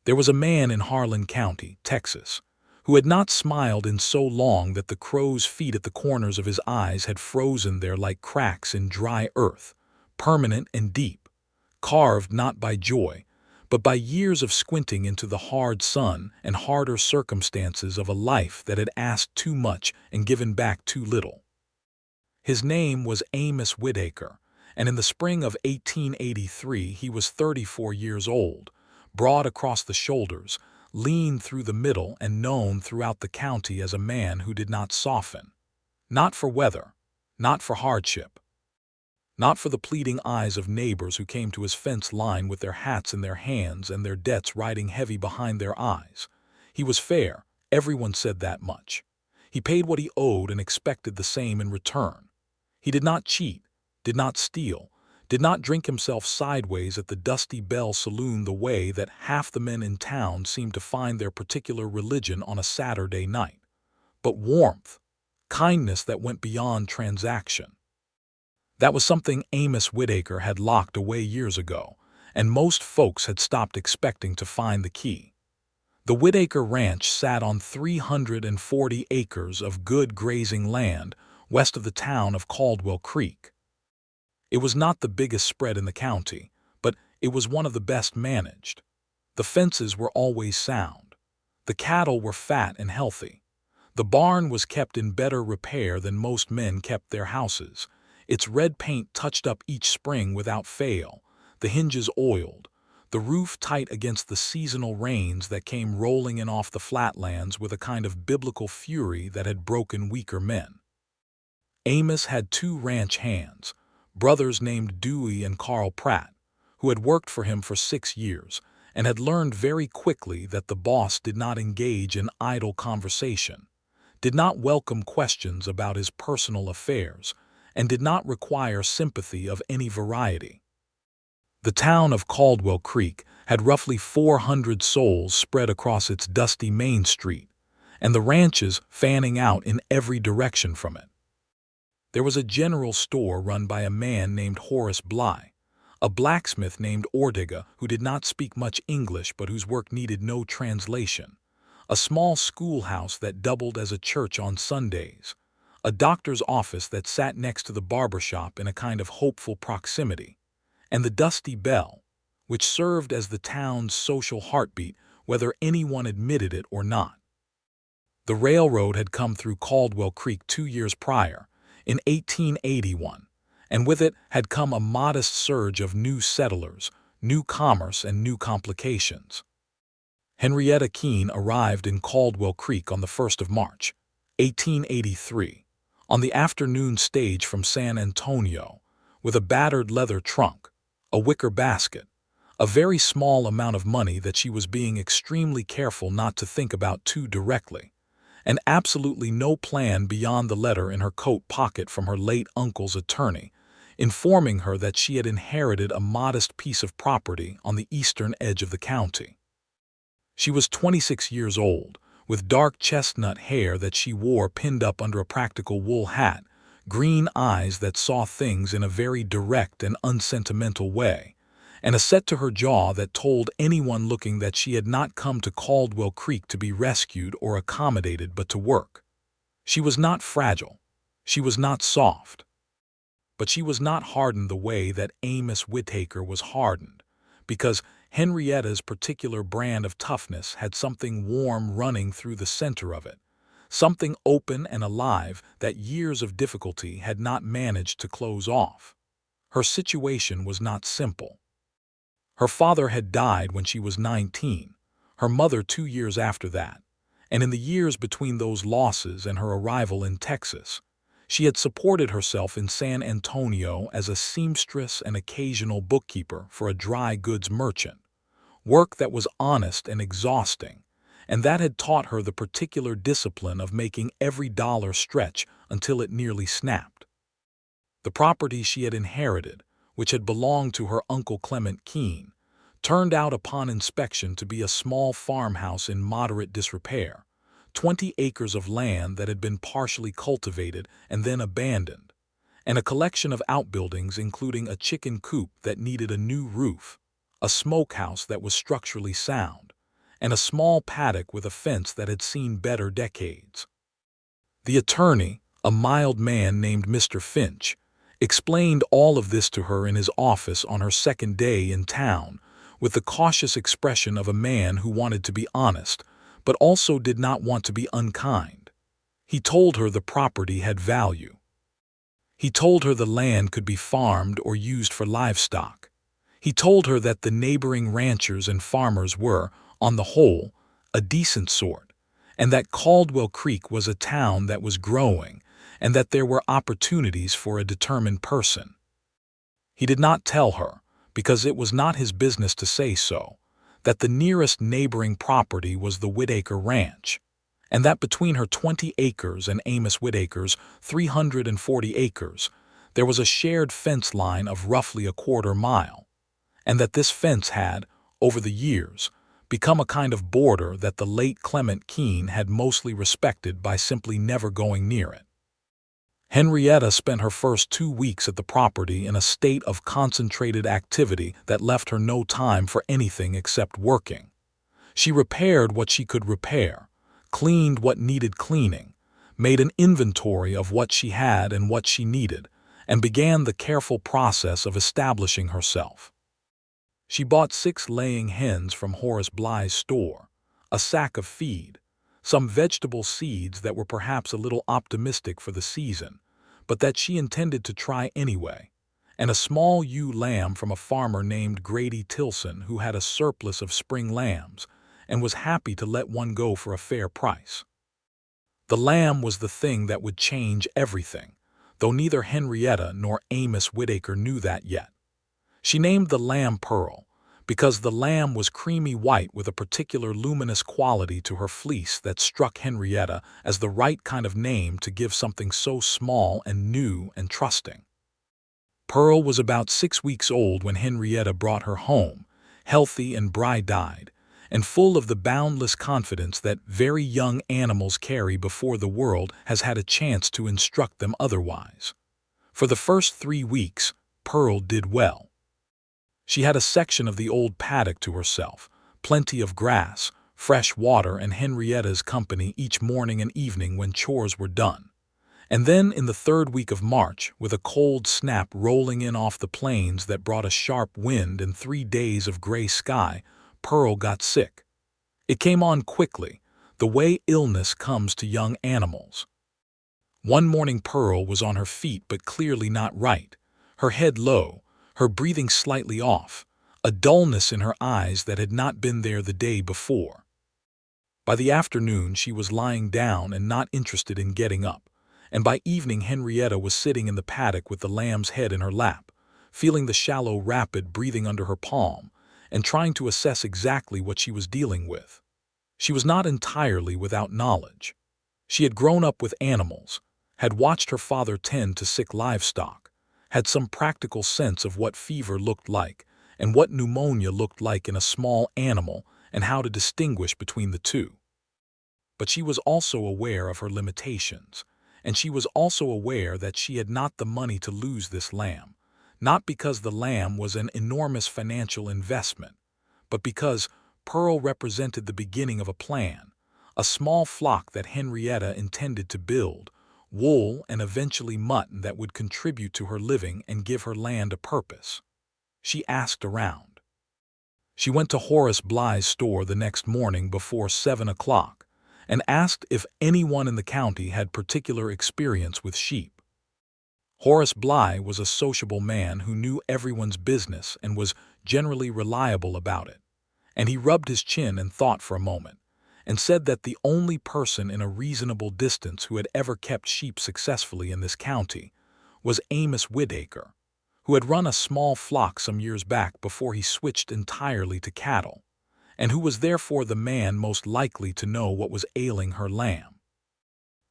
There was a man in Harlan County, Texas, who had not smiled in so long that the crow's feet at the corners of his eyes had frozen there like cracks in dry earth, permanent and deep, carved not by joy, but by years of squinting into the hard sun and harder circumstances of a life that had asked too much and given back too little. His name was Amos Whitaker, and in the spring of 1883 he was 34 years old, broad across the shoulders, lean through the middle, and known throughout the county as a man who did not soften. Not for weather, not for hardship, not for the pleading eyes of neighbors who came to his fence line with their hats in their hands and their debts riding heavy behind their eyes. He was fair, everyone said that much. He paid what he owed and expected the same in return. He did not cheat, did not steal, did not drink himself sideways at the Dusty Bell Saloon the way that half the men in town seemed to find their particular religion on a Saturday night. But warmth, kindness that went beyond transaction. That was something Amos Whitaker had locked away years ago, and most folks had stopped expecting to find the key. The Whitaker Ranch sat on 340 acres of good grazing land west of the town of Caldwell Creek. It was not the biggest spread in the county, but it was one of the best managed. The fences were always sound. The cattle were fat and healthy. The barn was kept in better repair than most men kept their houses, its red paint touched up each spring without fail, the hinges oiled, the roof tight against the seasonal rains that came rolling in off the flatlands with a kind of biblical fury that had broken weaker men. Amos had two ranch hands, brothers named Dewey and Carl Pratt, who had worked for him for 6 years and had learned very quickly that the boss did not engage in idle conversation, did not welcome questions about his personal affairs, and did not require sympathy of any variety. The town of Caldwell Creek had roughly 400 souls spread across its dusty main street, and the ranches fanning out in every direction from it. There was a general store run by a man named Horace Bly, a blacksmith named Ortega who did not speak much English but whose work needed no translation, a small schoolhouse that doubled as a church on Sundays, a doctor's office that sat next to the barber shop in a kind of hopeful proximity, and the Dusty Bell, which served as the town's social heartbeat whether anyone admitted it or not. The railroad had come through Caldwell Creek 2 years prior, in 1881, and with it had come a modest surge of new settlers, new commerce, and new complications. Henrietta Keene arrived in Caldwell Creek on the 1st of March, 1883, on the afternoon stage from San Antonio, with a battered leather trunk, a wicker basket, a very small amount of money that she was being extremely careful not to think about too directly, and absolutely no plan beyond the letter in her coat pocket from her late uncle's attorney, informing her that she had inherited a modest piece of property on the eastern edge of the county. She was 26 years old, with dark chestnut hair that she wore pinned up under a practical wool hat, green eyes that saw things in a very direct and unsentimental way, and a set to her jaw that told anyone looking that she had not come to Caldwell Creek to be rescued or accommodated but to work. She was not fragile. She was not soft. But she was not hardened the way that Amos Whitaker was hardened, because Henrietta's particular brand of toughness had something warm running through the center of it, something open and alive that years of difficulty had not managed to close off. Her situation was not simple. Her father had died when she was 19, her mother 2 years after that, and in the years between those losses and her arrival in Texas, she had supported herself in San Antonio as a seamstress and occasional bookkeeper for a dry goods merchant, work that was honest and exhausting, and that had taught her the particular discipline of making every dollar stretch until it nearly snapped. The property she had inherited, which had belonged to her Uncle Clement Keene, turned out upon inspection to be a small farmhouse in moderate disrepair, 20 acres of land that had been partially cultivated and then abandoned, and a collection of outbuildings including a chicken coop that needed a new roof, a smokehouse that was structurally sound, and a small paddock with a fence that had seen better decades. The attorney, a mild man named Mr. Finch, explained all of this to her in his office on her second day in town, with the cautious expression of a man who wanted to be honest, but also did not want to be unkind. He told her the property had value. He told her the land could be farmed or used for livestock. He told her that the neighboring ranchers and farmers were, on the whole, a decent sort, and that Caldwell Creek was a town that was growing, and that there were opportunities for a determined person. He did not tell her, because it was not his business to say so, that the nearest neighboring property was the Whitaker Ranch, and that between her 20 acres and Amos Whitaker's 340 acres, there was a shared fence line of roughly a quarter-mile, and that this fence had, over the years, become a kind of border that the late Clement Keene had mostly respected by simply never going near it. Henrietta spent her first 2 weeks at the property in a state of concentrated activity that left her no time for anything except working. She repaired what she could repair, cleaned what needed cleaning, made an inventory of what she had and what she needed, and began the careful process of establishing herself. She bought 6 laying hens from Horace Bly's store, a sack of feed, some vegetable seeds that were perhaps a little optimistic for the season, but that she intended to try anyway, and a small ewe lamb from a farmer named Grady Tilson who had a surplus of spring lambs and was happy to let one go for a fair price. The lamb was the thing that would change everything, though neither Henrietta nor Amos Whitaker knew that yet. She named the lamb Pearl, because the lamb was creamy white with a particular luminous quality to her fleece that struck Henrietta as the right kind of name to give something so small and new and trusting. Pearl was about 6 weeks old when Henrietta brought her home, healthy and bright-eyed, and full of the boundless confidence that very young animals carry before the world has had a chance to instruct them otherwise. For the first 3 weeks, Pearl did well. She had a section of the old paddock to herself, plenty of grass, fresh water, and Henrietta's company each morning and evening when chores were done. And then in the 3rd week of March, with a cold snap rolling in off the plains that brought a sharp wind and 3 days of gray sky, Pearl got sick. It came on quickly, the way illness comes to young animals. One morning Pearl was on her feet but clearly not right, her head low, her breathing slightly off, a dullness in her eyes that had not been there the day before. By the afternoon she was lying down and not interested in getting up, and by evening Henrietta was sitting in the paddock with the lamb's head in her lap, feeling the shallow rapid breathing under her palm, and trying to assess exactly what she was dealing with. She was not entirely without knowledge. She had grown up with animals, had watched her father tend to sick livestock, had some practical sense of what fever looked like and what pneumonia looked like in a small animal and how to distinguish between the two. But she was also aware of her limitations, and she was also aware that she had not the money to lose this lamb, not because the lamb was an enormous financial investment, but because Pearl represented the beginning of a plan, a small flock that Henrietta intended to build, wool and eventually mutton that would contribute to her living and give her land a purpose. She asked around. She went to Horace Bly's store the next morning before 7 o'clock and asked if anyone in the county had particular experience with sheep. Horace Bly was a sociable man who knew everyone's business and was generally reliable about it, and he rubbed his chin and thought for a moment, and said that the only person in a reasonable distance who had ever kept sheep successfully in this county was Amos Whitaker, who had run a small flock some years back before he switched entirely to cattle, and who was therefore the man most likely to know what was ailing her lamb.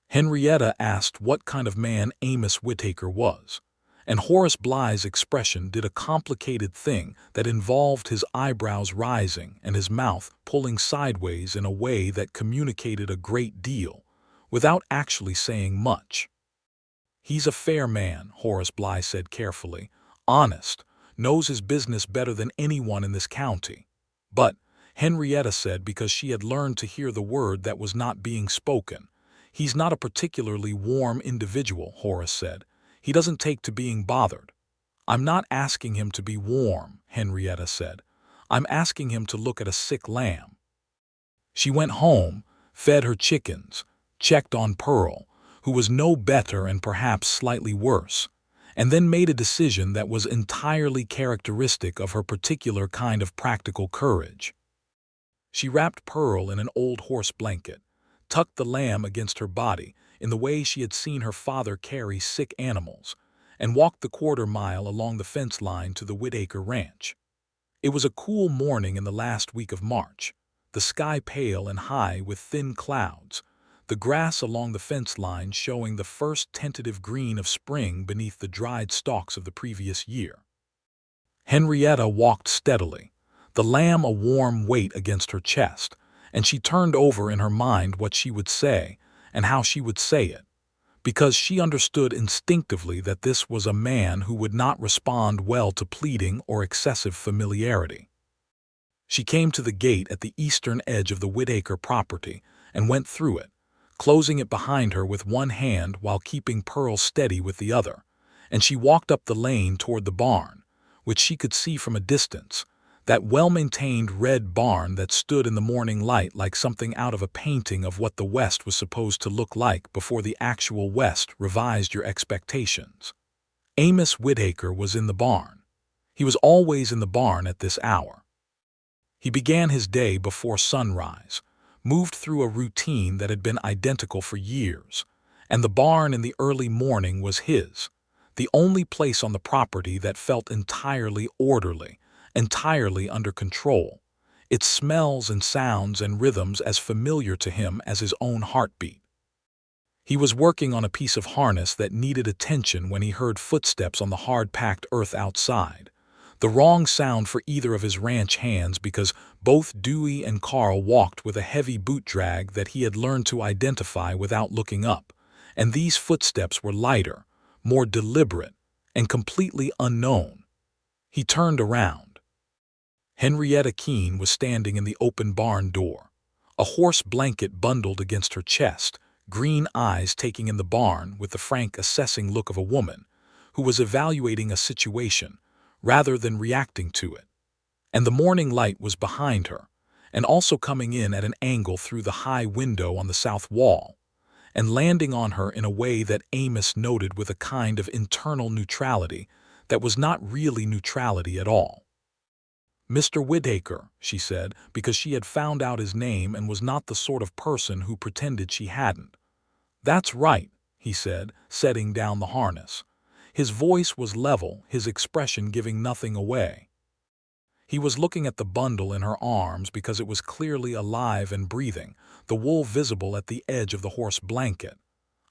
Henrietta asked what kind of man Amos Whitaker was, and Horace Bly's expression did a complicated thing that involved his eyebrows rising and his mouth pulling sideways in a way that communicated a great deal, without actually saying much. "He's a fair man," Horace Bly said carefully, "honest, knows his business better than anyone in this county. But Henrietta said, because she had learned to hear the word that was not being spoken. He's not a particularly warm individual, Horace said. He doesn't take to being bothered. I'm not asking him to be warm, Henrietta said. I'm asking him to look at a sick lamb. She went home, fed her chickens, checked on Pearl, who was no better and perhaps slightly worse, and then made a decision that was entirely characteristic of her particular kind of practical courage. She wrapped Pearl in an old horse blanket, tucked the lamb against her body in the way she had seen her father carry sick animals, and walked the quarter-mile along the fence line to the Whitaker ranch. It was a cool morning in the last week of March, the sky pale and high with thin clouds, the grass along the fence line showing the first tentative green of spring beneath the dried stalks of the previous year. Henrietta walked steadily, the lamb a warm weight against her chest, and she turned over in her mind what she would say and how she would say it, because she understood instinctively that this was a man who would not respond well to pleading or excessive familiarity. She came to the gate at the eastern edge of the Whitaker property and went through it, closing it behind her with one hand while keeping Pearl steady with the other, and she walked up the lane toward the barn, which she could see from a distance, that well-maintained red barn that stood in the morning light like something out of a painting of what the West was supposed to look like before the actual West revised your expectations. Amos Whitaker was in the barn. He was always in the barn at this hour. He began his day before sunrise, moved through a routine that had been identical for years, and the barn in the early morning was his, the only place on the property that felt entirely orderly, entirely under control, its smells and sounds and rhythms as familiar to him as his own heartbeat. He was working on a piece of harness that needed attention when he heard footsteps on the hard-packed earth outside, the wrong sound for either of his ranch hands because both Dewey and Carl walked with a heavy boot drag that he had learned to identify without looking up, and these footsteps were lighter, more deliberate, and completely unknown. He turned around. Henrietta Keene was standing in the open barn door, a horse blanket bundled against her chest, green eyes taking in the barn with the frank assessing look of a woman who was evaluating a situation rather than reacting to it. And the morning light was behind her, and also coming in at an angle through the high window on the south wall, and landing on her in a way that Amos noted with a kind of internal neutrality that was not really neutrality at all. "Mr. Whitaker," she said, because she had found out his name and was not the sort of person who pretended she hadn't. "That's right," he said, setting down the harness. His voice was level, his expression giving nothing away. He was looking at the bundle in her arms because it was clearly alive and breathing, the wool visible at the edge of the horse blanket.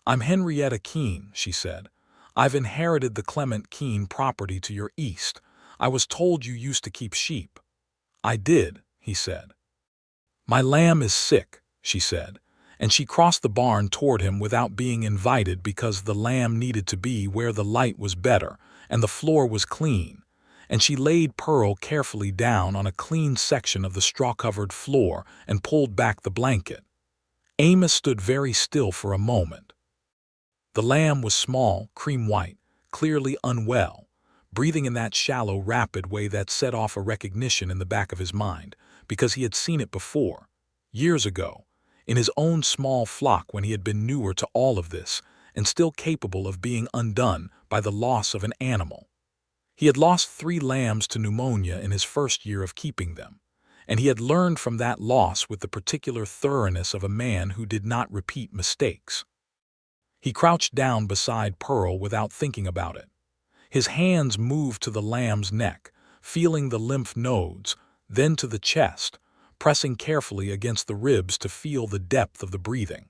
"I'm Henrietta Keene," she said. "I've inherited the Clement Keene property to your east. I was told you used to keep sheep." "I did," he said. "My lamb is sick," she said, and she crossed the barn toward him without being invited because the lamb needed to be where the light was better and the floor was clean, and she laid Pearl carefully down on a clean section of the straw-covered floor and pulled back the blanket. Amos stood very still for a moment. The lamb was small, cream-white, clearly unwell, breathing in that shallow, rapid way that set off a recognition in the back of his mind, because he had seen it before, years ago, in his own small flock when he had been newer to all of this and still capable of being undone by the loss of an animal. He had lost 3 lambs to pneumonia in his first year of keeping them, and he had learned from that loss with the particular thoroughness of a man who did not repeat mistakes. He crouched down beside Pearl without thinking about it. His hands moved to the lamb's neck, feeling the lymph nodes, then to the chest, pressing carefully against the ribs to feel the depth of the breathing.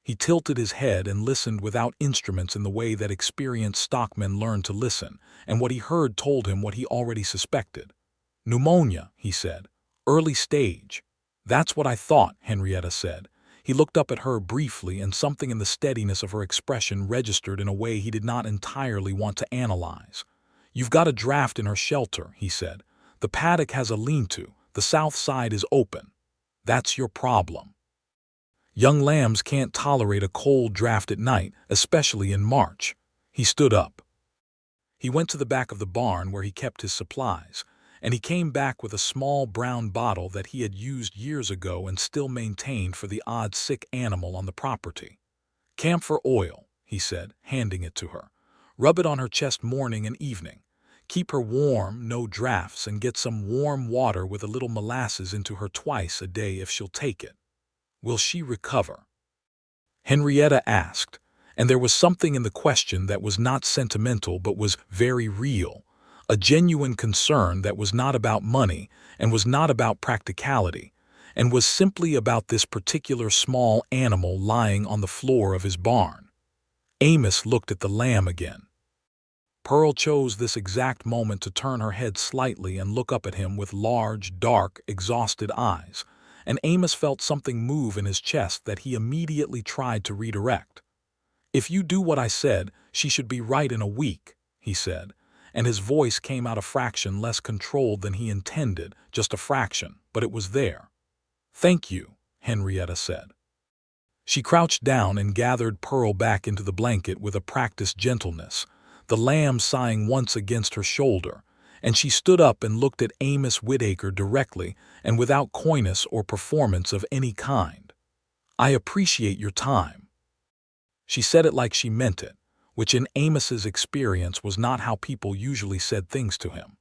He tilted his head and listened without instruments in the way that experienced stockmen learn to listen, and what he heard told him what he already suspected. "Pneumonia," he said. "Early stage." "That's what I thought," Henrietta said. He looked up at her briefly, and something in the steadiness of her expression registered in a way he did not entirely want to analyze. "You've got a draft in her shelter," he said. "The paddock has a lean-to, The south side is open. That's your problem. Young lambs can't tolerate a cold draft at night, especially in March. He stood up. He went to the back of the barn where he kept his supplies, and he came back with a small brown bottle that he had used years ago and still maintained for the odd sick animal on the property. "Camphor oil," he said, handing it to her. "Rub it on her chest morning and evening. Keep her warm, no drafts, and get some warm water with a little molasses into her twice a day if she'll take it." "Will she recover?" Henrietta asked, and there was something in the question that was not sentimental but was very real, a genuine concern that was not about money and was not about practicality, and was simply about this particular small animal lying on the floor of his barn. Amos looked at the lamb again. Pearl chose this exact moment to turn her head slightly and look up at him with large, dark, exhausted eyes, and Amos felt something move in his chest that he immediately tried to redirect. "If you do what I said, she should be right in a week," he said, and his voice came out a fraction less controlled than he intended, just a fraction, but it was there. "Thank you," Henrietta said. She crouched down and gathered Pearl back into the blanket with a practiced gentleness, the lamb sighing once against her shoulder, and she stood up and looked at Amos Whitaker directly and without coyness or performance of any kind. "I appreciate your time." She said it like she meant it, which in Amos's experience was not how people usually said things to him.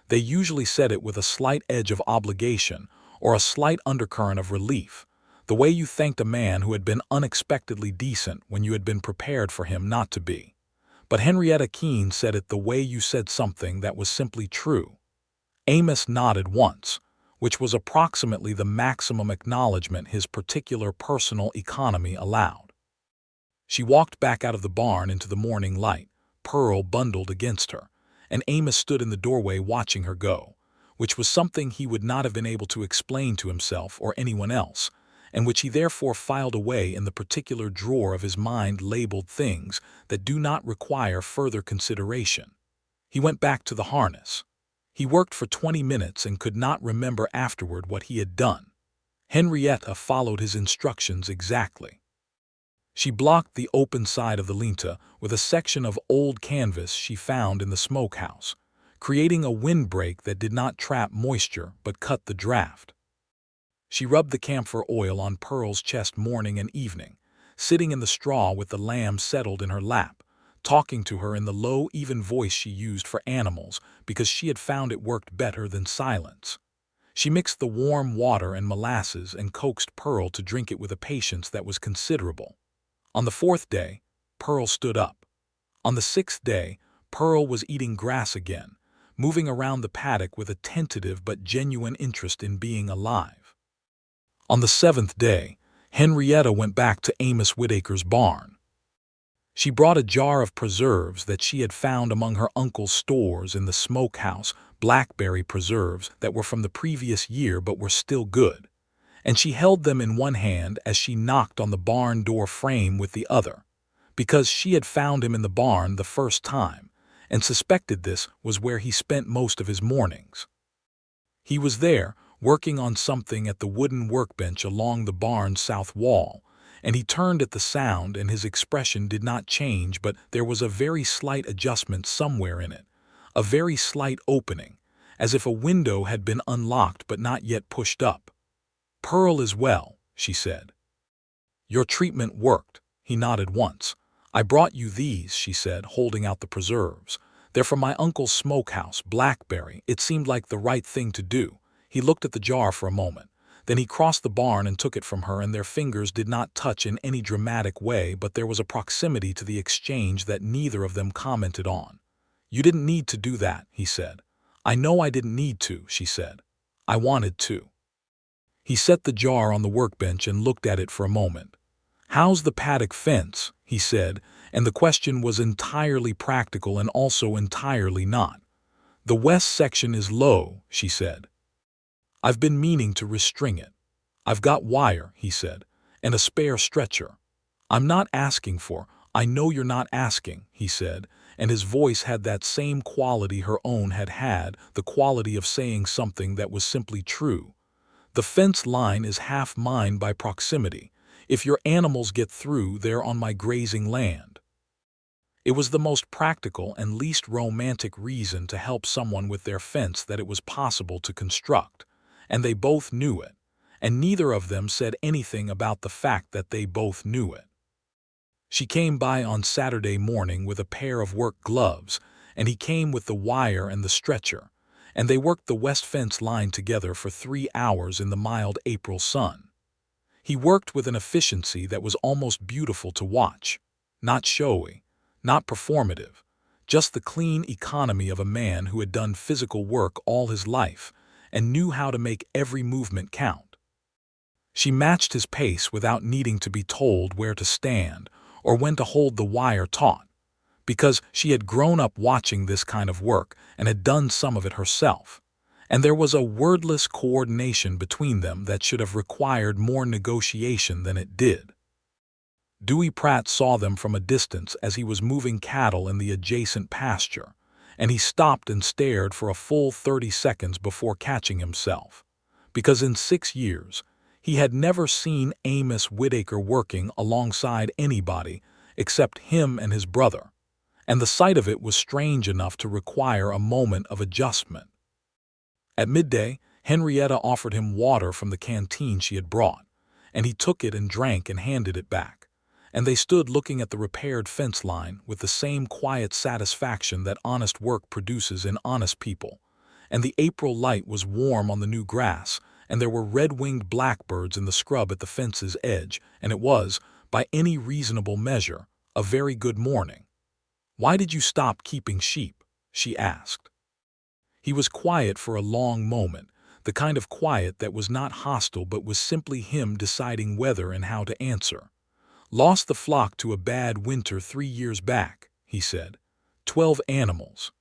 They usually said it with a slight edge of obligation or a slight undercurrent of relief, the way you thanked a man who had been unexpectedly decent when you had been prepared for him not to be. But Henrietta Keene said it the way you said something that was simply true. Amos nodded once, which was approximately the maximum acknowledgement his particular personal economy allowed. She walked back out of the barn into the morning light, Pearl bundled against her, and Amos stood in the doorway watching her go, which was something he would not have been able to explain to himself or anyone else, and which he therefore filed away in the particular drawer of his mind labeled things that do not require further consideration. He went back to the harness. He worked for 20 minutes and could not remember afterward what he had done. Henrietta followed his instructions exactly. She blocked the open side of the linta with a section of old canvas she found in the smokehouse, creating a windbreak that did not trap moisture but cut the draft. She rubbed the camphor oil on Pearl's chest morning and evening, sitting in the straw with the lamb settled in her lap, talking to her in the low, even voice she used for animals because she had found it worked better than silence. She mixed the warm water and molasses and coaxed Pearl to drink it with a patience that was considerable. On the 4th day, Pearl stood up. On the 6th day, Pearl was eating grass again, moving around the paddock with a tentative but genuine interest in being alive. On the 7th day, Henrietta went back to Amos Whitaker's barn. She brought a jar of preserves that she had found among her uncle's stores in the smokehouse, blackberry preserves that were from the previous year but were still good, and she held them in one hand as she knocked on the barn door frame with the other, because she had found him in the barn the first time, and suspected this was where he spent most of his mornings. He was there, working on something at the wooden workbench along the barn's south wall, and he turned at the sound and his expression did not change, but there was a very slight adjustment somewhere in it, a very slight opening, as if a window had been unlocked but not yet pushed up. "Pearl is well," she said. "Your treatment worked." He nodded once. "I brought you these," she said, holding out the preserves. "They're from my uncle's smokehouse, blackberry. It seemed like the right thing to do." He looked at the jar for a moment. Then he crossed the barn and took it from her, and their fingers did not touch in any dramatic way, but there was a proximity to the exchange that neither of them commented on. "You didn't need to do that," he said. "I know I didn't need to," she said. "I wanted to." He set the jar on the workbench and looked at it for a moment. "How's the paddock fence?" he said, and the question was entirely practical and also entirely not. "The west section is low," she said. "I've been meaning to restring it." "I've got wire," he said, "and a spare stretcher." "I'm not asking for—" "I know you're not asking," he said, and his voice had that same quality her own had had, the quality of saying something that was simply true. "The fence line is half mine by proximity. If your animals get through, they're on my grazing land." It was the most practical and least romantic reason to help someone with their fence that it was possible to construct, and they both knew it, and neither of them said anything about the fact that they both knew it. She came by on Saturday morning with a pair of work gloves, and he came with the wire and the stretcher, and they worked the west fence line together for 3 hours in the mild April sun. He worked with an efficiency that was almost beautiful to watch, not showy, not performative, just the clean economy of a man who had done physical work all his life and knew how to make every movement count. She matched his pace without needing to be told where to stand or when to hold the wire taut, because she had grown up watching this kind of work and had done some of it herself, and there was a wordless coordination between them that should have required more negotiation than it did. Dewey Pratt saw them from a distance as he was moving cattle in the adjacent pasture, and he stopped and stared for a full 30 seconds before catching himself, because in 6 years, he had never seen Amos Whitaker working alongside anybody except him and his brother, and the sight of it was strange enough to require a moment of adjustment. At midday, Henrietta offered him water from the canteen she had brought, and he took it and drank and handed it back, and they stood looking at the repaired fence line with the same quiet satisfaction that honest work produces in honest people, and the April light was warm on the new grass, and there were red-winged blackbirds in the scrub at the fence's edge, and it was, by any reasonable measure, a very good morning. "Why did you stop keeping sheep?" she asked. He was quiet for a long moment, the kind of quiet that was not hostile but was simply him deciding whether and how to answer. "Lost the flock to a bad winter 3 years back," he said. 12 animals.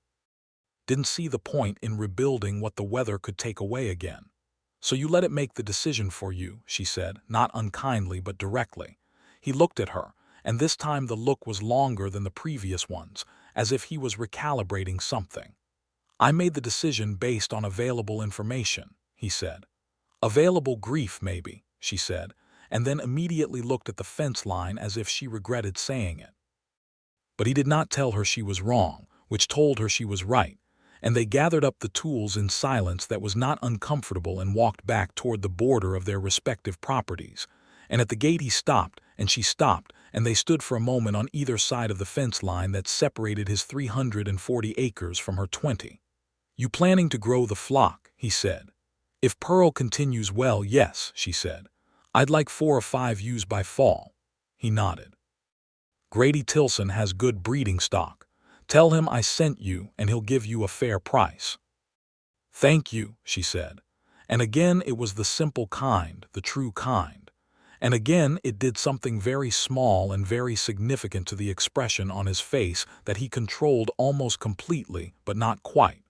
Didn't see the point in rebuilding what the weather could take away again. "So you let it make the decision for you," she said, not unkindly but directly. He looked at her, and this time the look was longer than the previous ones, as if he was recalibrating something. "I made the decision based on available information," he said. "Available grief, maybe," she said, and then immediately looked at the fence line as if she regretted saying it. But he did not tell her she was wrong, which told her she was right, and they gathered up the tools in silence that was not uncomfortable and walked back toward the border of their respective properties. And at the gate he stopped, and she stopped, and they stood for a moment on either side of the fence line that separated his 340 acres from her 20. "You planning to grow the flock?" he said. "If Pearl continues well, yes," she said. "I'd like 4 or 5 ewes by fall." He nodded. "Grady Tilson has good breeding stock. Tell him I sent you and he'll give you a fair price." "Thank you," she said. And again it was the simple kind, the true kind. And again it did something very small and very significant to the expression on his face that he controlled almost completely, but not quite.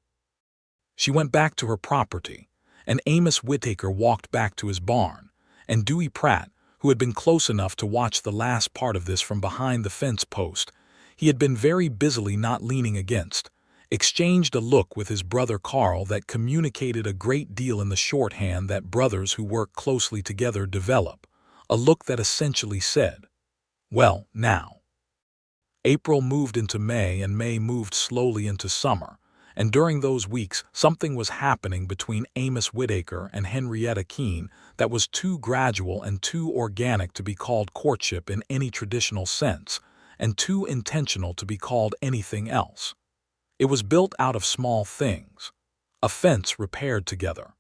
She went back to her property, and Amos Whitaker walked back to his barn, and Dewey Pratt, who had been close enough to watch the last part of this from behind the fence post, he had been very busily not leaning against, exchanged a look with his brother Carl that communicated a great deal in the shorthand that brothers who work closely together develop, a look that essentially said, "Well, now." April moved into May, and May moved slowly into summer, and during those weeks something was happening between Amos Whitaker and Henrietta Keene that was too gradual and too organic to be called courtship in any traditional sense, and too intentional to be called anything else. It was built out of small things. A fence repaired together.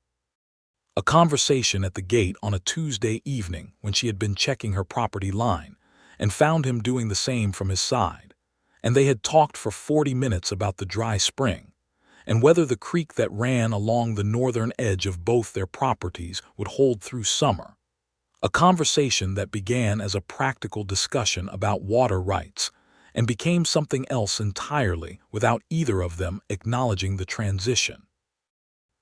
A conversation at the gate on a Tuesday evening when she had been checking her property line, and found him doing the same from his side, and they had talked for 40 minutes about the dry spring, and whether the creek that ran along the northern edge of both their properties would hold through summer. A conversation that began as a practical discussion about water rights and became something else entirely without either of them acknowledging the transition.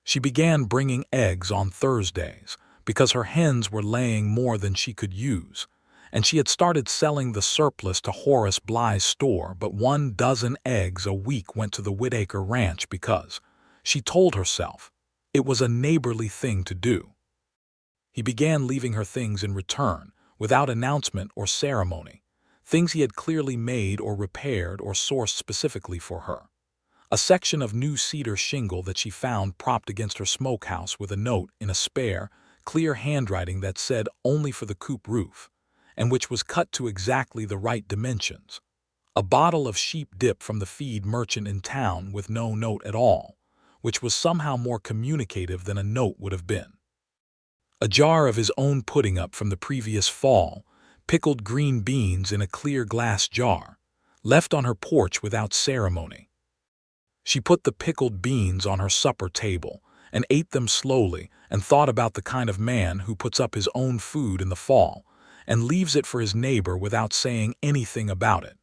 She began bringing eggs on Thursdays because her hens were laying more than she could use, and she had started selling the surplus to Horace Bly's store, but 12 eggs a week went to the Whitaker ranch because, she told herself, it was a neighborly thing to do. He began leaving her things in return, without announcement or ceremony, things he had clearly made or repaired or sourced specifically for her. A section of new cedar shingle that she found propped against her smokehouse with a note in a spare, clear handwriting that said only for the coop roof, and which was cut to exactly the right dimensions. A bottle of sheep dip from the feed merchant in town with no note at all, which was somehow more communicative than a note would have been. A jar of his own pudding up from the previous fall, pickled green beans in a clear glass jar, left on her porch without ceremony. She put the pickled beans on her supper table and ate them slowly and thought about the kind of man who puts up his own food in the fall and leaves it for his neighbor without saying anything about it,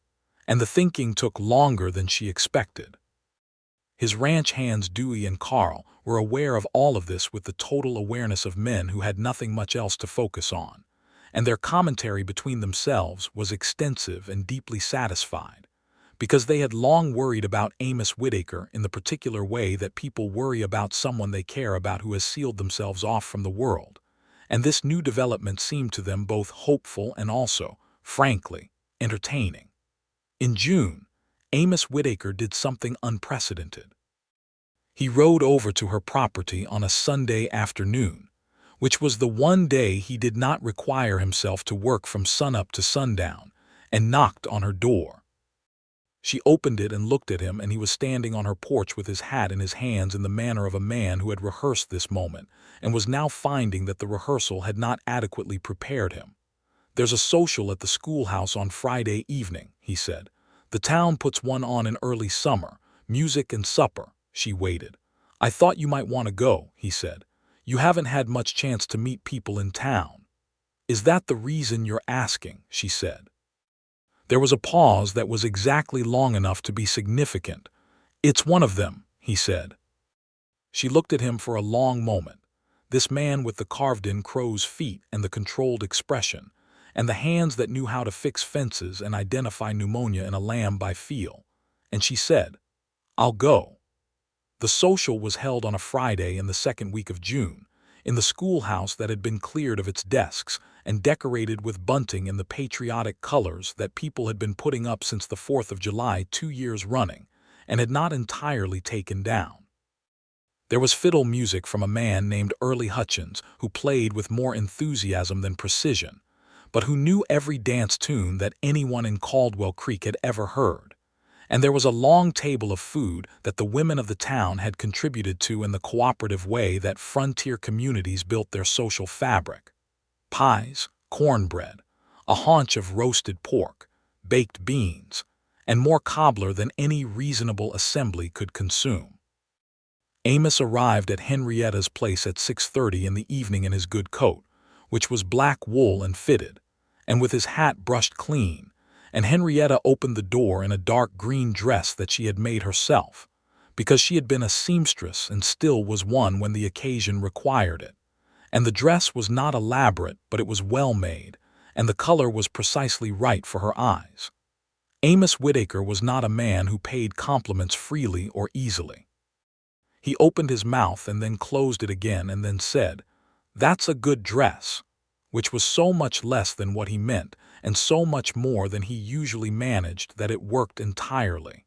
and the thinking took longer than she expected. His ranch hands Dewey and Carl were aware of all of this with the total awareness of men who had nothing much else to focus on, and their commentary between themselves was extensive and deeply satisfied, because they had long worried about Amos Whitaker in the particular way that people worry about someone they care about who has sealed themselves off from the world, and this new development seemed to them both hopeful and also, frankly, entertaining. In June, Amos Whitaker did something unprecedented. He rode over to her property on a Sunday afternoon, which was the one day he did not require himself to work from sunup to sundown, and knocked on her door. She opened it and looked at him, and he was standing on her porch with his hat in his hands in the manner of a man who had rehearsed this moment and was now finding that the rehearsal had not adequately prepared him. "There's a social at the schoolhouse on Friday evening," he said. "The town puts one on in early summer, music and supper." She waited. "I thought you might want to go," he said. "You haven't had much chance to meet people in town." "Is that the reason you're asking?" she said. There was a pause that was exactly long enough to be significant. "It's one of them," he said. She looked at him for a long moment, this man with the carved-in crow's feet and the controlled expression, and the hands that knew how to fix fences and identify pneumonia in a lamb by feel, and she said, "I'll go." The social was held on a Friday in the second week of June, in the schoolhouse that had been cleared of its desks and decorated with bunting in the patriotic colors that people had been putting up since the 4th of July 2 years running and had not entirely taken down. There was fiddle music from a man named Early Hutchins who played with more enthusiasm than precision, but who knew every dance tune that anyone in Caldwell Creek had ever heard. And there was a long table of food that the women of the town had contributed to in the cooperative way that frontier communities built their social fabric. Pies, cornbread, a haunch of roasted pork, baked beans, and more cobbler than any reasonable assembly could consume. Amos arrived at Henrietta's place at 6:30 in the evening in his good coat, which was black wool and fitted, and with his hat brushed clean, and Henrietta opened the door in a dark green dress that she had made herself, because she had been a seamstress and still was one when the occasion required it. And the dress was not elaborate, but it was well made, and the color was precisely right for her eyes. Amos Whitaker was not a man who paid compliments freely or easily. He opened his mouth and then closed it again and then said, "That's a good dress," which was so much less than what he meant and so much more than he usually managed that it worked entirely.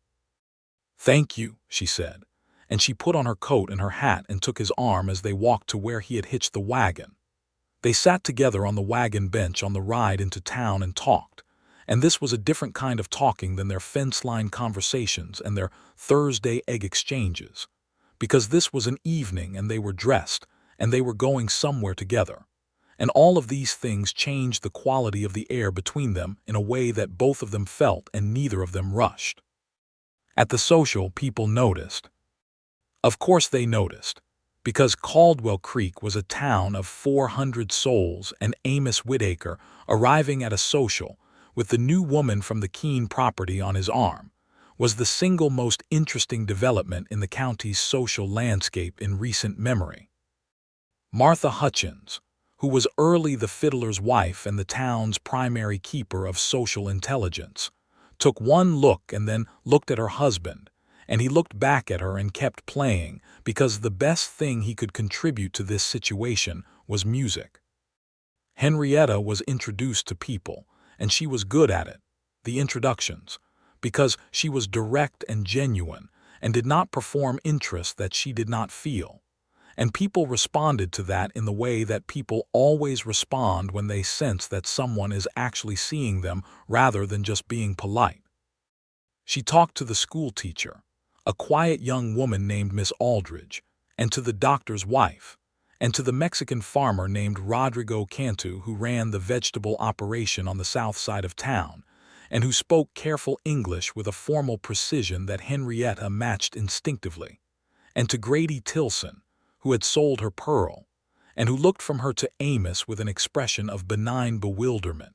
"Thank you," she said, and she put on her coat and her hat and took his arm as they walked to where he had hitched the wagon. They sat together on the wagon bench on the ride into town and talked, and this was a different kind of talking than their fence-line conversations and their Thursday egg exchanges, because this was an evening and they were dressed and they were going somewhere together. And all of these things changed the quality of the air between them in a way that both of them felt and neither of them rushed. At the social, people noticed. Of course they noticed, because Caldwell Creek was a town of 400 souls, and Amos Whitaker, arriving at a social, with the new woman from the Keene property on his arm, was the single most interesting development in the county's social landscape in recent memory. Martha Hutchins, who was early the fiddler's wife and the town's primary keeper of social intelligence, took one look and then looked at her husband, and he looked back at her and kept playing because the best thing he could contribute to this situation was music. Henrietta was introduced to people, and she was good at it, the introductions, because she was direct and genuine and did not perform interest that she did not feel. And people responded to that in the way that people always respond when they sense that someone is actually seeing them rather than just being polite. She talked to the school teacher, a quiet young woman named Miss Aldridge, and to the doctor's wife, and to the Mexican farmer named Rodrigo Cantu who ran the vegetable operation on the south side of town, and who spoke careful English with a formal precision that Henrietta matched instinctively, and to Grady Tilson, who had sold her pearl, and who looked from her to Amos with an expression of benign bewilderment.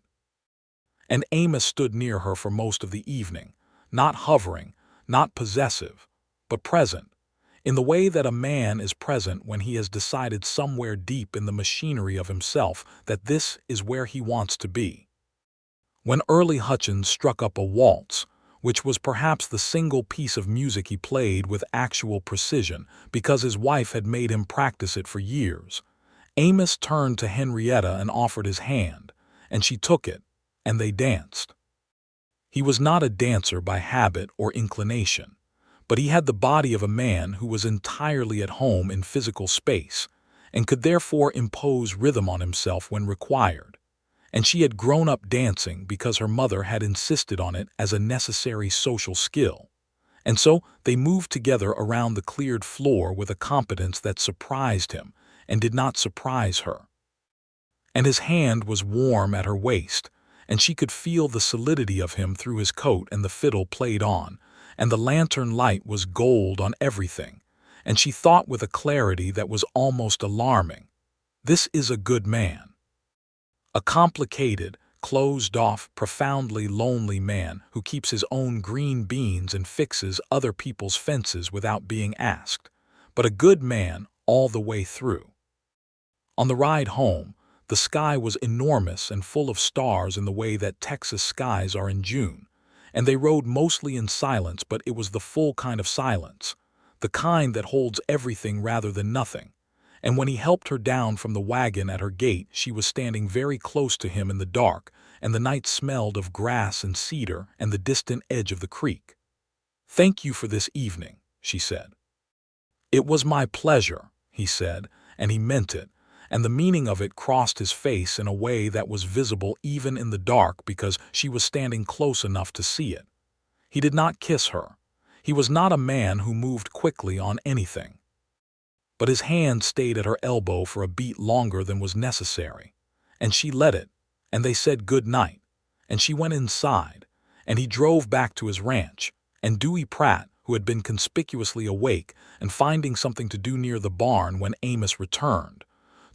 And Amos stood near her for most of the evening, not hovering, not possessive, but present, in the way that a man is present when he has decided somewhere deep in the machinery of himself that this is where he wants to be. When Early Hutchins struck up a waltz, which was perhaps the single piece of music he played with actual precision because his wife had made him practice it for years, Amos turned to Henrietta and offered his hand, and she took it, and they danced. He was not a dancer by habit or inclination, but he had the body of a man who was entirely at home in physical space and could therefore impose rhythm on himself when required. And she had grown up dancing because her mother had insisted on it as a necessary social skill. And so they moved together around the cleared floor with a competence that surprised him and did not surprise her. And his hand was warm at her waist, and she could feel the solidity of him through his coat, and the fiddle played on, and the lantern light was gold on everything, and she thought with a clarity that was almost alarming, "This is a good man." A complicated, closed-off, profoundly lonely man who keeps his own green beans and fixes other people's fences without being asked, but a good man all the way through. On the ride home, the sky was enormous and full of stars in the way that Texas skies are in June, and they rode mostly in silence, but it was the full kind of silence, the kind that holds everything rather than nothing. And when he helped her down from the wagon at her gate, she was standing very close to him in the dark, and the night smelled of grass and cedar and the distant edge of the creek. "Thank you for this evening," she said. "It was my pleasure," he said, and he meant it, and the meaning of it crossed his face in a way that was visible even in the dark because she was standing close enough to see it. He did not kiss her. He was not a man who moved quickly on anything. But his hand stayed at her elbow for a beat longer than was necessary, and she let it, and they said good night, and she went inside, and he drove back to his ranch, and Dewey Pratt, who had been conspicuously awake and finding something to do near the barn when Amos returned,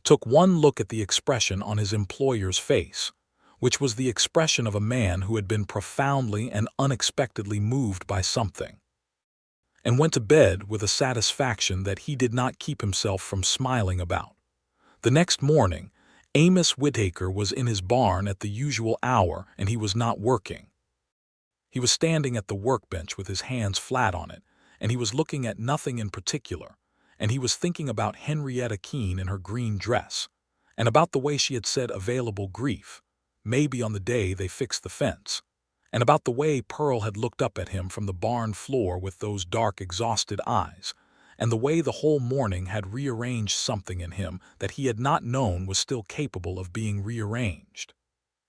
took one look at the expression on his employer's face, which was the expression of a man who had been profoundly and unexpectedly moved by something, and went to bed with a satisfaction that he did not keep himself from smiling about. The next morning, Amos Whitaker was in his barn at the usual hour, and he was not working. He was standing at the workbench with his hands flat on it, and he was looking at nothing in particular, and he was thinking about Henrietta Keene in her green dress, and about the way she had said available grief, maybe on the day they fixed the fence, and about the way Pearl had looked up at him from the barn floor with those dark, exhausted eyes, and the way the whole morning had rearranged something in him that he had not known was still capable of being rearranged.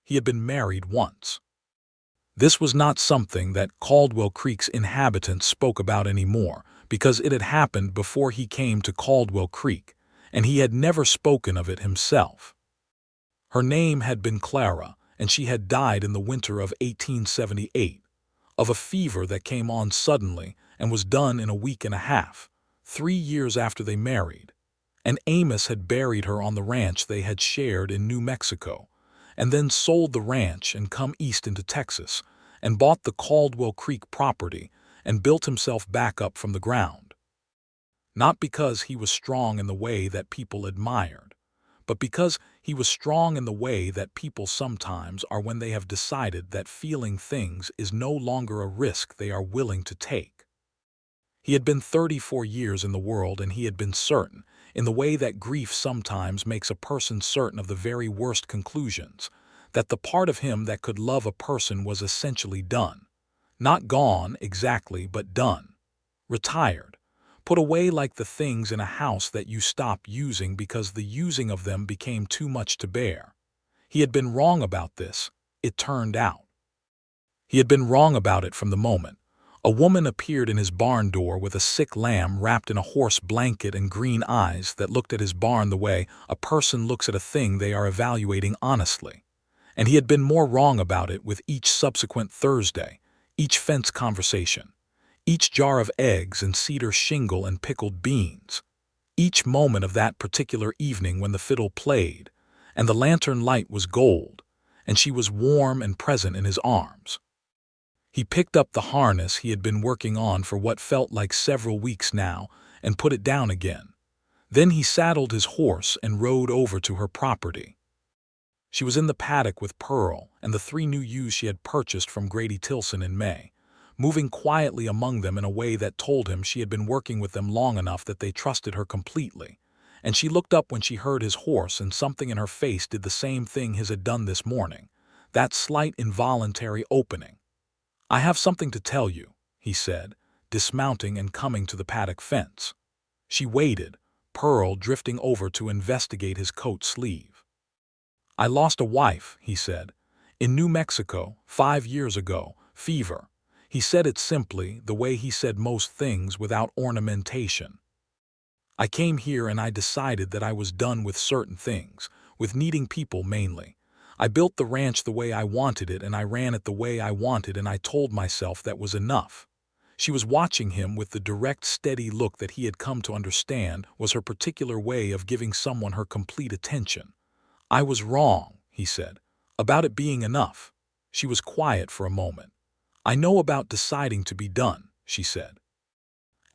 He had been married once. This was not something that Caldwell Creek's inhabitants spoke about anymore, because it had happened before he came to Caldwell Creek, and he had never spoken of it himself. Her name had been Clara, and she had died in the winter of 1878, of a fever that came on suddenly and was done in a week and a half, 3 years after they married, and Amos had buried her on the ranch they had shared in New Mexico, and then sold the ranch and come east into Texas, and bought the Caldwell Creek property and built himself back up from the ground. Not because he was strong in the way that people admired, but because he was strong in the way that people sometimes are when they have decided that feeling things is no longer a risk they are willing to take. He had been 34 years in the world, and he had been certain, in the way that grief sometimes makes a person certain of the very worst conclusions, that the part of him that could love a person was essentially done. Not gone exactly, but done. Retired. Put away like the things in a house that you stop using because the using of them became too much to bear. He had been wrong about this, it turned out. He had been wrong about it from the moment. A woman appeared in his barn door with a sick lamb wrapped in a horse blanket and green eyes that looked at his barn the way a person looks at a thing they are evaluating honestly. And he had been more wrong about it with each subsequent Thursday, each fence conversation, each jar of eggs and cedar shingle and pickled beans, each moment of that particular evening when the fiddle played, and the lantern light was gold, and she was warm and present in his arms. He picked up the harness he had been working on for what felt like several weeks now and put it down again. Then he saddled his horse and rode over to her property. She was in the paddock with Pearl and the 3 new ewes she had purchased from Grady Tilson in May, moving quietly among them in a way that told him she had been working with them long enough that they trusted her completely. And she looked up when she heard his horse, and something in her face did the same thing his had done this morning, that slight involuntary opening. "I have something to tell you," he said, dismounting and coming to the paddock fence. She waited, Pearl drifting over to investigate his coat sleeve. "I lost a wife," he said, "in New Mexico, 5 years ago, fever." He said it simply, the way he said most things, without ornamentation. "I came here and I decided that I was done with certain things, with needing people mainly. I built the ranch the way I wanted it, and I ran it the way I wanted, and I told myself that was enough." She was watching him with the direct, steady look that he had come to understand was her particular way of giving someone her complete attention. "I was wrong," he said, "about it being enough." She was quiet for a moment. "I know about deciding to be done," she said.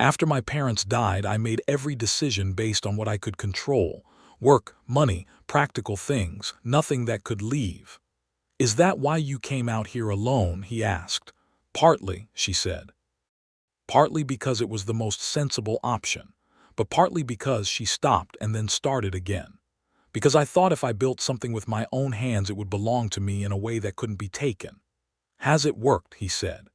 "After my parents died, I made every decision based on what I could control. Work, money, practical things, nothing that could leave." "Is that why you came out here alone?" he asked. "Partly," she said. Partly because it was the most sensible option, but partly because she stopped and then started again. "Because I thought if I built something with my own hands it would belong to me in a way that couldn't be taken." "Has it worked?" he said.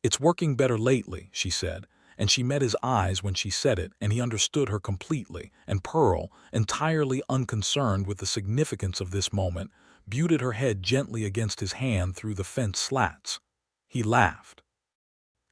"It's working better lately," she said, and she met his eyes when she said it, and he understood her completely, and Pearl, entirely unconcerned with the significance of this moment, butted her head gently against his hand through the fence slats. He laughed.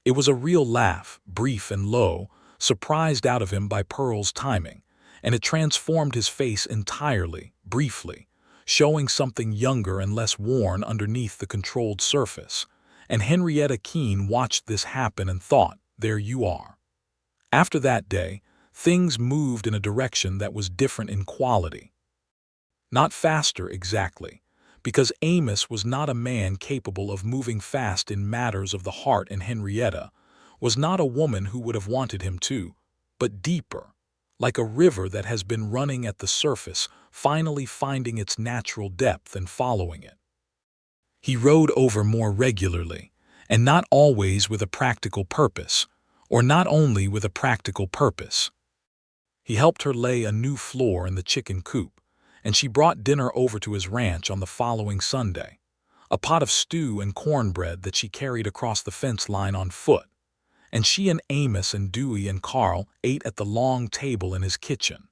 It was a real laugh, brief and low, surprised out of him by Pearl's timing, and it transformed his face entirely, briefly, showing something younger and less worn underneath the controlled surface. And Henrietta Keene watched this happen and thought, "There you are." After that day, things moved in a direction that was different in quality. Not faster exactly, because Amos was not a man capable of moving fast in matters of the heart, and Henrietta was not a woman who would have wanted him to, but deeper, like a river that has been running at the surface, finally finding its natural depth and following it. He rode over more regularly, and not always with a practical purpose, or not only with a practical purpose. He helped her lay a new floor in the chicken coop, and she brought dinner over to his ranch on the following Sunday, a pot of stew and cornbread that she carried across the fence line on foot, and she and Amos and Dewey and Carl ate at the long table in his kitchen,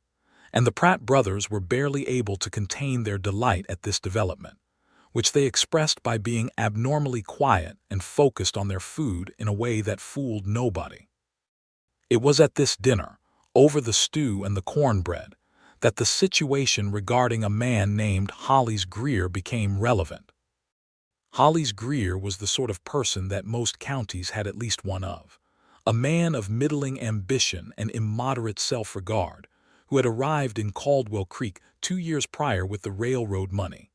and the Pratt brothers were barely able to contain their delight at this development, which they expressed by being abnormally quiet and focused on their food in a way that fooled nobody. It was at this dinner, over the stew and the cornbread, that the situation regarding a man named Hollis Greer became relevant. Hollis Greer was the sort of person that most counties had at least one of, a man of middling ambition and immoderate self-regard, who had arrived in Caldwell Creek 2 years prior with the railroad money,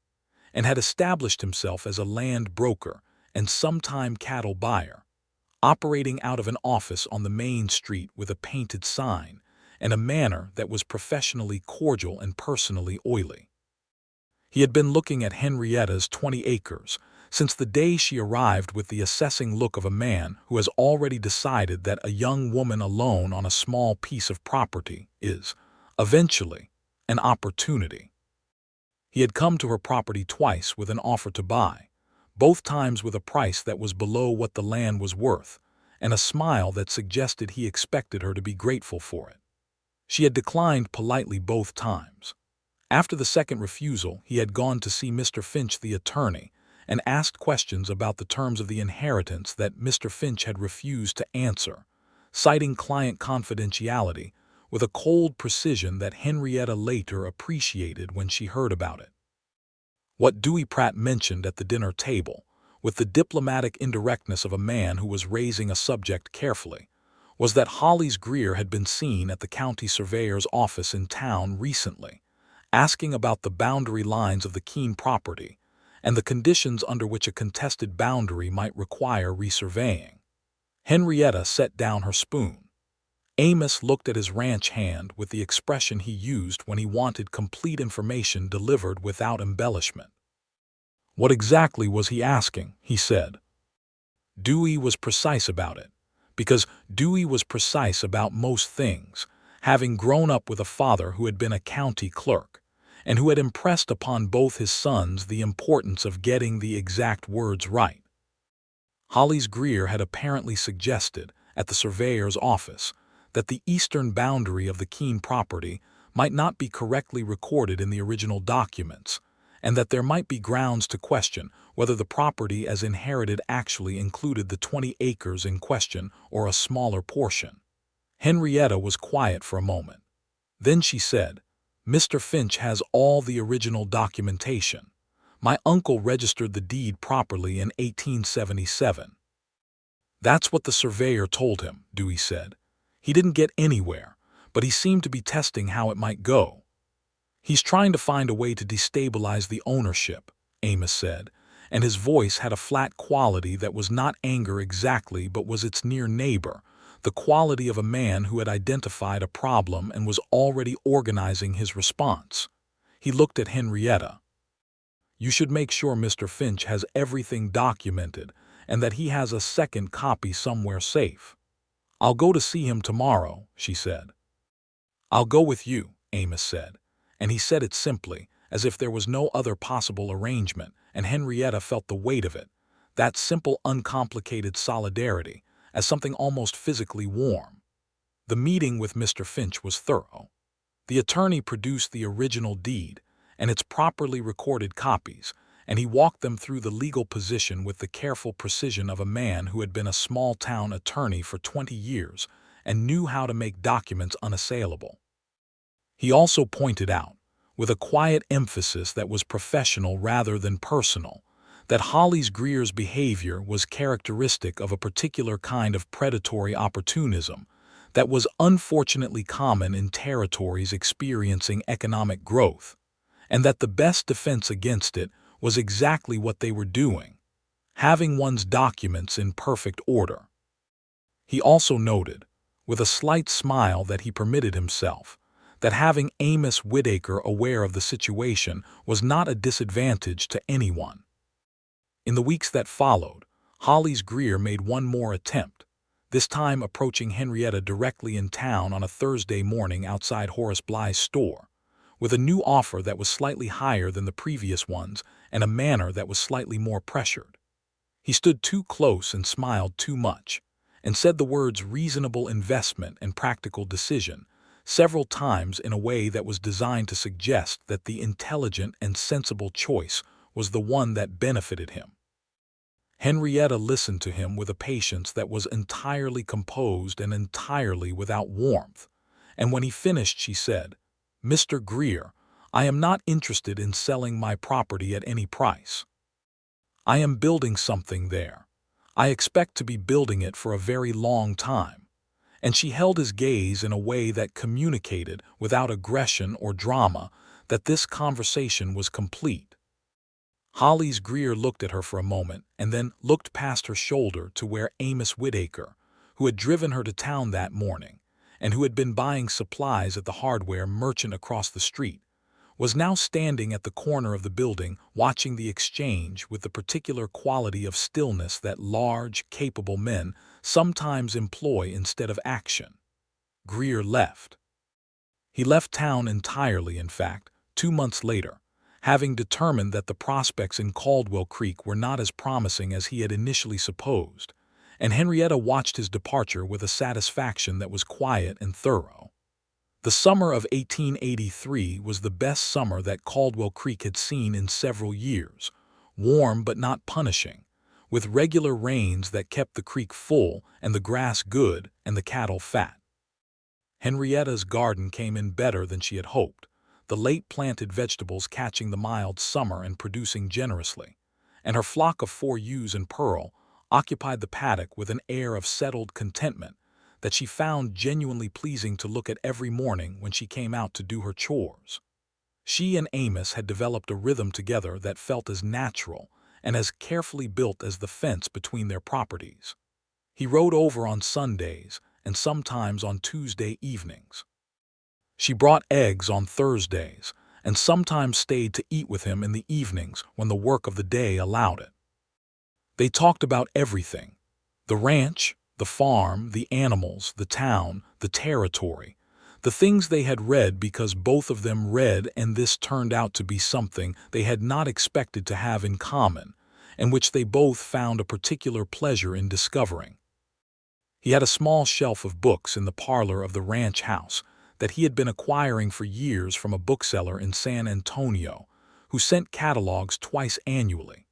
and had established himself as a land broker and sometime cattle buyer, operating out of an office on the main street with a painted sign, and a manner that was professionally cordial and personally oily. He had been looking at Henrietta's 20 acres since the day she arrived, with the assessing look of a man who has already decided that a young woman alone on a small piece of property is, eventually, an opportunity. He had come to her property twice with an offer to buy, both times with a price that was below what the land was worth, and a smile that suggested he expected her to be grateful for it. She had declined politely both times. After the second refusal, he had gone to see Mr. Finch, the attorney, and asked questions about the terms of the inheritance that Mr. Finch had refused to answer, citing client confidentiality with a cold precision that Henrietta later appreciated when she heard about it. What Dewey Pratt mentioned at the dinner table, with the diplomatic indirectness of a man who was raising a subject carefully, was that Hollis Greer had been seen at the county surveyor's office in town recently, asking about the boundary lines of the Keene property and the conditions under which a contested boundary might require resurveying. Henrietta set down her spoon. Amos looked at his ranch hand with the expression he used when he wanted complete information delivered without embellishment. What exactly was he asking? He said. Dewey was precise about it, because Dewey was precise about most things, having grown up with a father who had been a county clerk, and who had impressed upon both his sons the importance of getting the exact words right. Hollis Greer had apparently suggested, at the surveyor's office, that the eastern boundary of the Keene property might not be correctly recorded in the original documents, and that there might be grounds to question whether the property as inherited actually included the 20 acres in question or a smaller portion. Henrietta was quiet for a moment. Then she said, "Mr. Finch has all the original documentation. My uncle registered the deed properly in 1877. That's what the surveyor told him, Dewey said. He didn't get anywhere, but he seemed to be testing how it might go. He's trying to find a way to destabilize the ownership, Amos said, and his voice had a flat quality that was not anger exactly but was its near neighbor, the quality of a man who had identified a problem and was already organizing his response. He looked at Henrietta. You should make sure Mr. Finch has everything documented and that he has a second copy somewhere safe. I'll go to see him tomorrow, she said. I'll go with you, Amos said, and he said it simply, as if there was no other possible arrangement, and Henrietta felt the weight of it, that simple, uncomplicated solidarity, as something almost physically warm. The meeting with Mr. Finch was thorough. The attorney produced the original deed and its properly recorded copies, and he walked them through the legal position with the careful precision of a man who had been a small-town attorney for 20 years and knew how to make documents unassailable. He also pointed out, with a quiet emphasis that was professional rather than personal, that Hollis Greer's behavior was characteristic of a particular kind of predatory opportunism that was unfortunately common in territories experiencing economic growth, and that the best defense against it was exactly what they were doing, having one's documents in perfect order. He also noted, with a slight smile that he permitted himself, that having Amos Whitaker aware of the situation was not a disadvantage to anyone. In the weeks that followed, Hollis Greer made one more attempt, this time approaching Henrietta directly in town on a Thursday morning outside Horace Bly's store, with a new offer that was slightly higher than the previous ones and a manner that was slightly more pressured. He stood too close and smiled too much, and said the words reasonable investment and practical decision several times in a way that was designed to suggest that the intelligent and sensible choice was the one that benefited him. Henrietta listened to him with a patience that was entirely composed and entirely without warmth, and when he finished she said, "Mr. Greer, I am not interested in selling my property at any price. I am building something there. I expect to be building it for a very long time." And she held his gaze in a way that communicated, without aggression or drama, that this conversation was complete. Hollis Greer looked at her for a moment and then looked past her shoulder to where Amos Whitaker, who had driven her to town that morning, and who had been buying supplies at the hardware merchant across the street, was now standing at the corner of the building watching the exchange with the particular quality of stillness that large, capable men sometimes employ instead of action. Greer left. He left town entirely, in fact, 2 months later, having determined that the prospects in Caldwell Creek were not as promising as he had initially supposed, and Henrietta watched his departure with a satisfaction that was quiet and thorough. The summer of 1883 was the best summer that Caldwell Creek had seen in several years, warm but not punishing, with regular rains that kept the creek full and the grass good and the cattle fat. Henrietta's garden came in better than she had hoped, the late-planted vegetables catching the mild summer and producing generously, and her flock of 4 ewes and Pearl occupied the paddock with an air of settled contentment that she found genuinely pleasing to look at every morning when she came out to do her chores. She and Amos had developed a rhythm together that felt as natural and as carefully built as the fence between their properties. He rode over on Sundays and sometimes on Tuesday evenings. She brought eggs on Thursdays and sometimes stayed to eat with him in the evenings when the work of the day allowed it. They talked about everything: the ranch, the farm, the animals, the town, the territory, the things they had read because both of them read, and this turned out to be something they had not expected to have in common, and which they both found a particular pleasure in discovering. He had a small shelf of books in the parlor of the ranch house that he had been acquiring for years from a bookseller in San Antonio, who sent catalogs twice annually,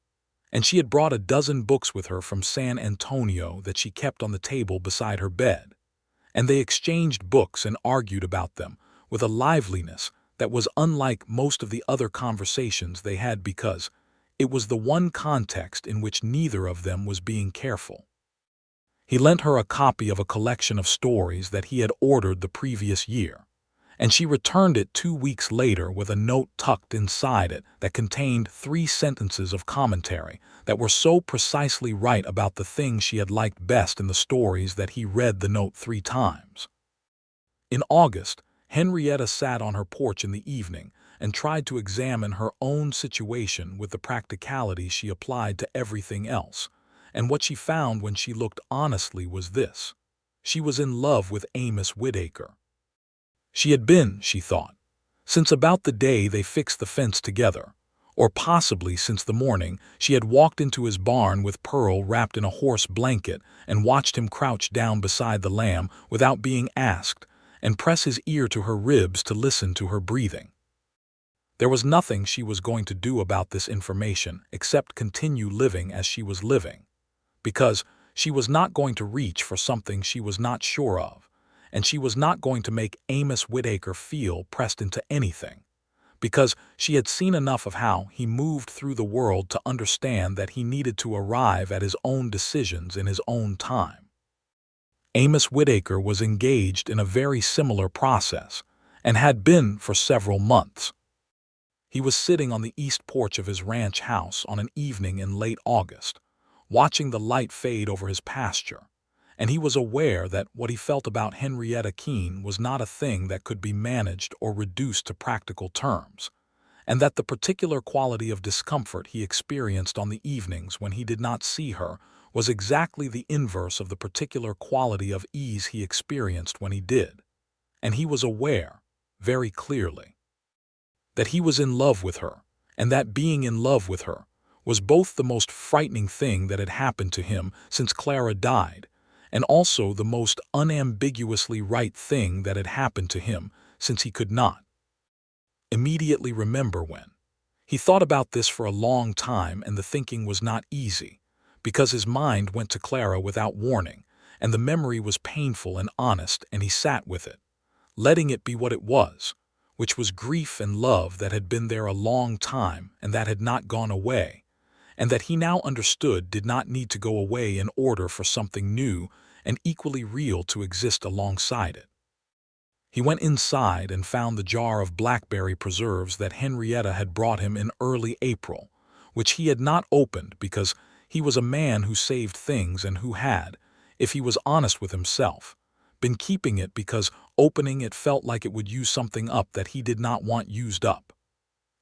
and she had brought a dozen books with her from San Antonio that she kept on the table beside her bed, and they exchanged books and argued about them with a liveliness that was unlike most of the other conversations they had because it was the one context in which neither of them was being careful. He lent her a copy of a collection of stories that he had ordered the previous year, and she returned it 2 weeks later with a note tucked inside it that contained 3 sentences of commentary that were so precisely right about the things she had liked best in the stories that he read the note 3 times. In August, Henrietta sat on her porch in the evening and tried to examine her own situation with the practicality she applied to everything else, and what she found when she looked honestly was this: she was in love with Amos Whitaker. She had been, she thought, since about the day they fixed the fence together, or possibly since the morning she had walked into his barn with Pearl wrapped in a horse blanket and watched him crouch down beside the lamb without being asked and press his ear to her ribs to listen to her breathing. There was nothing she was going to do about this information except continue living as she was living, because she was not going to reach for something she was not sure of, and she was not going to make Amos Whitaker feel pressed into anything, because she had seen enough of how he moved through the world to understand that he needed to arrive at his own decisions in his own time. Amos Whitaker was engaged in a very similar process, and had been for several months. He was sitting on the east porch of his ranch house on an evening in late August, watching the light fade over his pasture, and he was aware that what he felt about Henrietta Keene was not a thing that could be managed or reduced to practical terms, and that the particular quality of discomfort he experienced on the evenings when he did not see her was exactly the inverse of the particular quality of ease he experienced when he did. And he was aware, very clearly, that he was in love with her, and that being in love with her was both the most frightening thing that had happened to him since Clara died, and also the most unambiguously right thing that had happened to him since he could not immediately remember when. He thought about this for a long time, and the thinking was not easy, because his mind went to Clara without warning, and the memory was painful and honest, and he sat with it, letting it be what it was, which was grief and love that had been there a long time and that had not gone away, and that he now understood did not need to go away in order for something new and equally real to exist alongside it. He went inside and found the jar of blackberry preserves that Henrietta had brought him in early April, which he had not opened because he was a man who saved things and who had, if he was honest with himself, been keeping it because opening it felt like it would use something up that he did not want used up.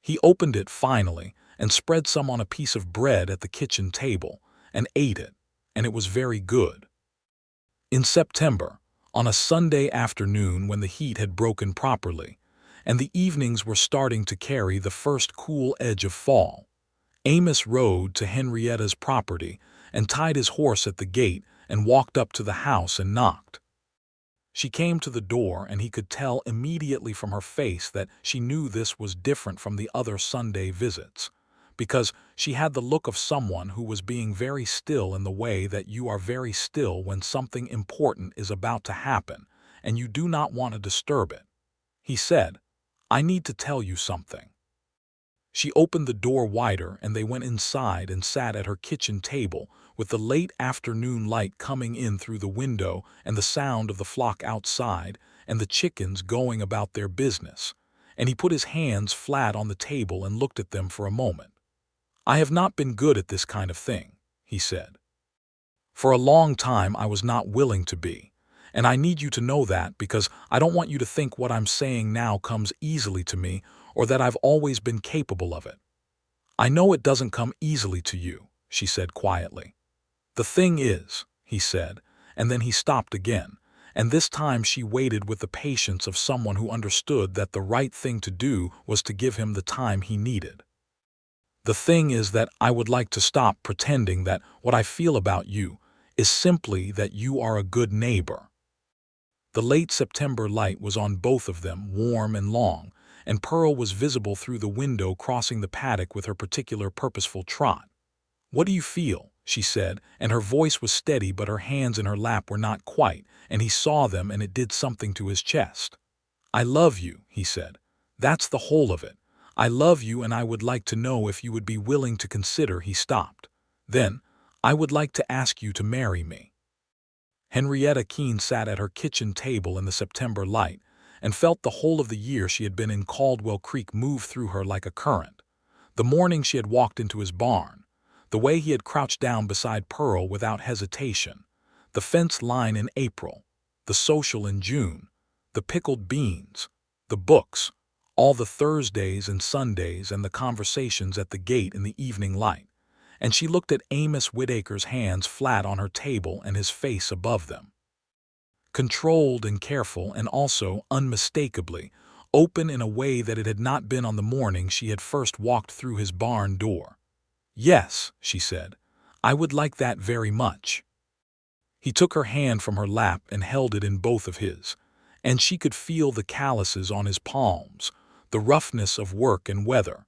He opened it finally and spread some on a piece of bread at the kitchen table and ate it, and it was very good. In September, on a Sunday afternoon when the heat had broken properly, and the evenings were starting to carry the first cool edge of fall, Amos rode to Henrietta's property and tied his horse at the gate and walked up to the house and knocked. She came to the door, and he could tell immediately from her face that she knew this was different from the other Sunday visits, because she had the look of someone who was being very still in the way that you are very still when something important is about to happen and you do not want to disturb it. He said, "I need to tell you something." She opened the door wider, and they went inside and sat at her kitchen table with the late afternoon light coming in through the window and the sound of the flock outside and the chickens going about their business, and he put his hands flat on the table and looked at them for a moment. "I have not been good at this kind of thing," he said. "For a long time I was not willing to be, and I need you to know that because I don't want you to think what I'm saying now comes easily to me or that I've always been capable of it. I know it doesn't come easily to you," she said quietly. "The thing is," he said, and then he stopped again, and this time she waited with the patience of someone who understood that the right thing to do was to give him the time he needed. "The thing is that I would like to stop pretending that what I feel about you is simply that you are a good neighbor." The late September light was on both of them, warm and long, and Pearl was visible through the window crossing the paddock with her particular purposeful trot. "What do you feel?" she said, and her voice was steady but her hands in her lap were not quite, and he saw them and it did something to his chest. "I love you," he said. "That's the whole of it. I love you, and I would like to know if you would be willing to consider." He stopped. "Then, I would like to ask you to marry me." Henrietta Keene sat at her kitchen table in the September light and felt the whole of the year she had been in Caldwell Creek move through her like a current. The morning she had walked into his barn, the way he had crouched down beside Pearl without hesitation, the fence line in April, the social in June, the pickled beans, the books, all the Thursdays and Sundays and the conversations at the gate in the evening light, and she looked at Amos Whitaker's hands flat on her table and his face above them. Controlled and careful, and also, unmistakably, open in a way that it had not been on the morning she had first walked through his barn door. "Yes," she said, "I would like that very much." He took her hand from her lap and held it in both of his, and she could feel the calluses on his palms, the roughness of work and weather,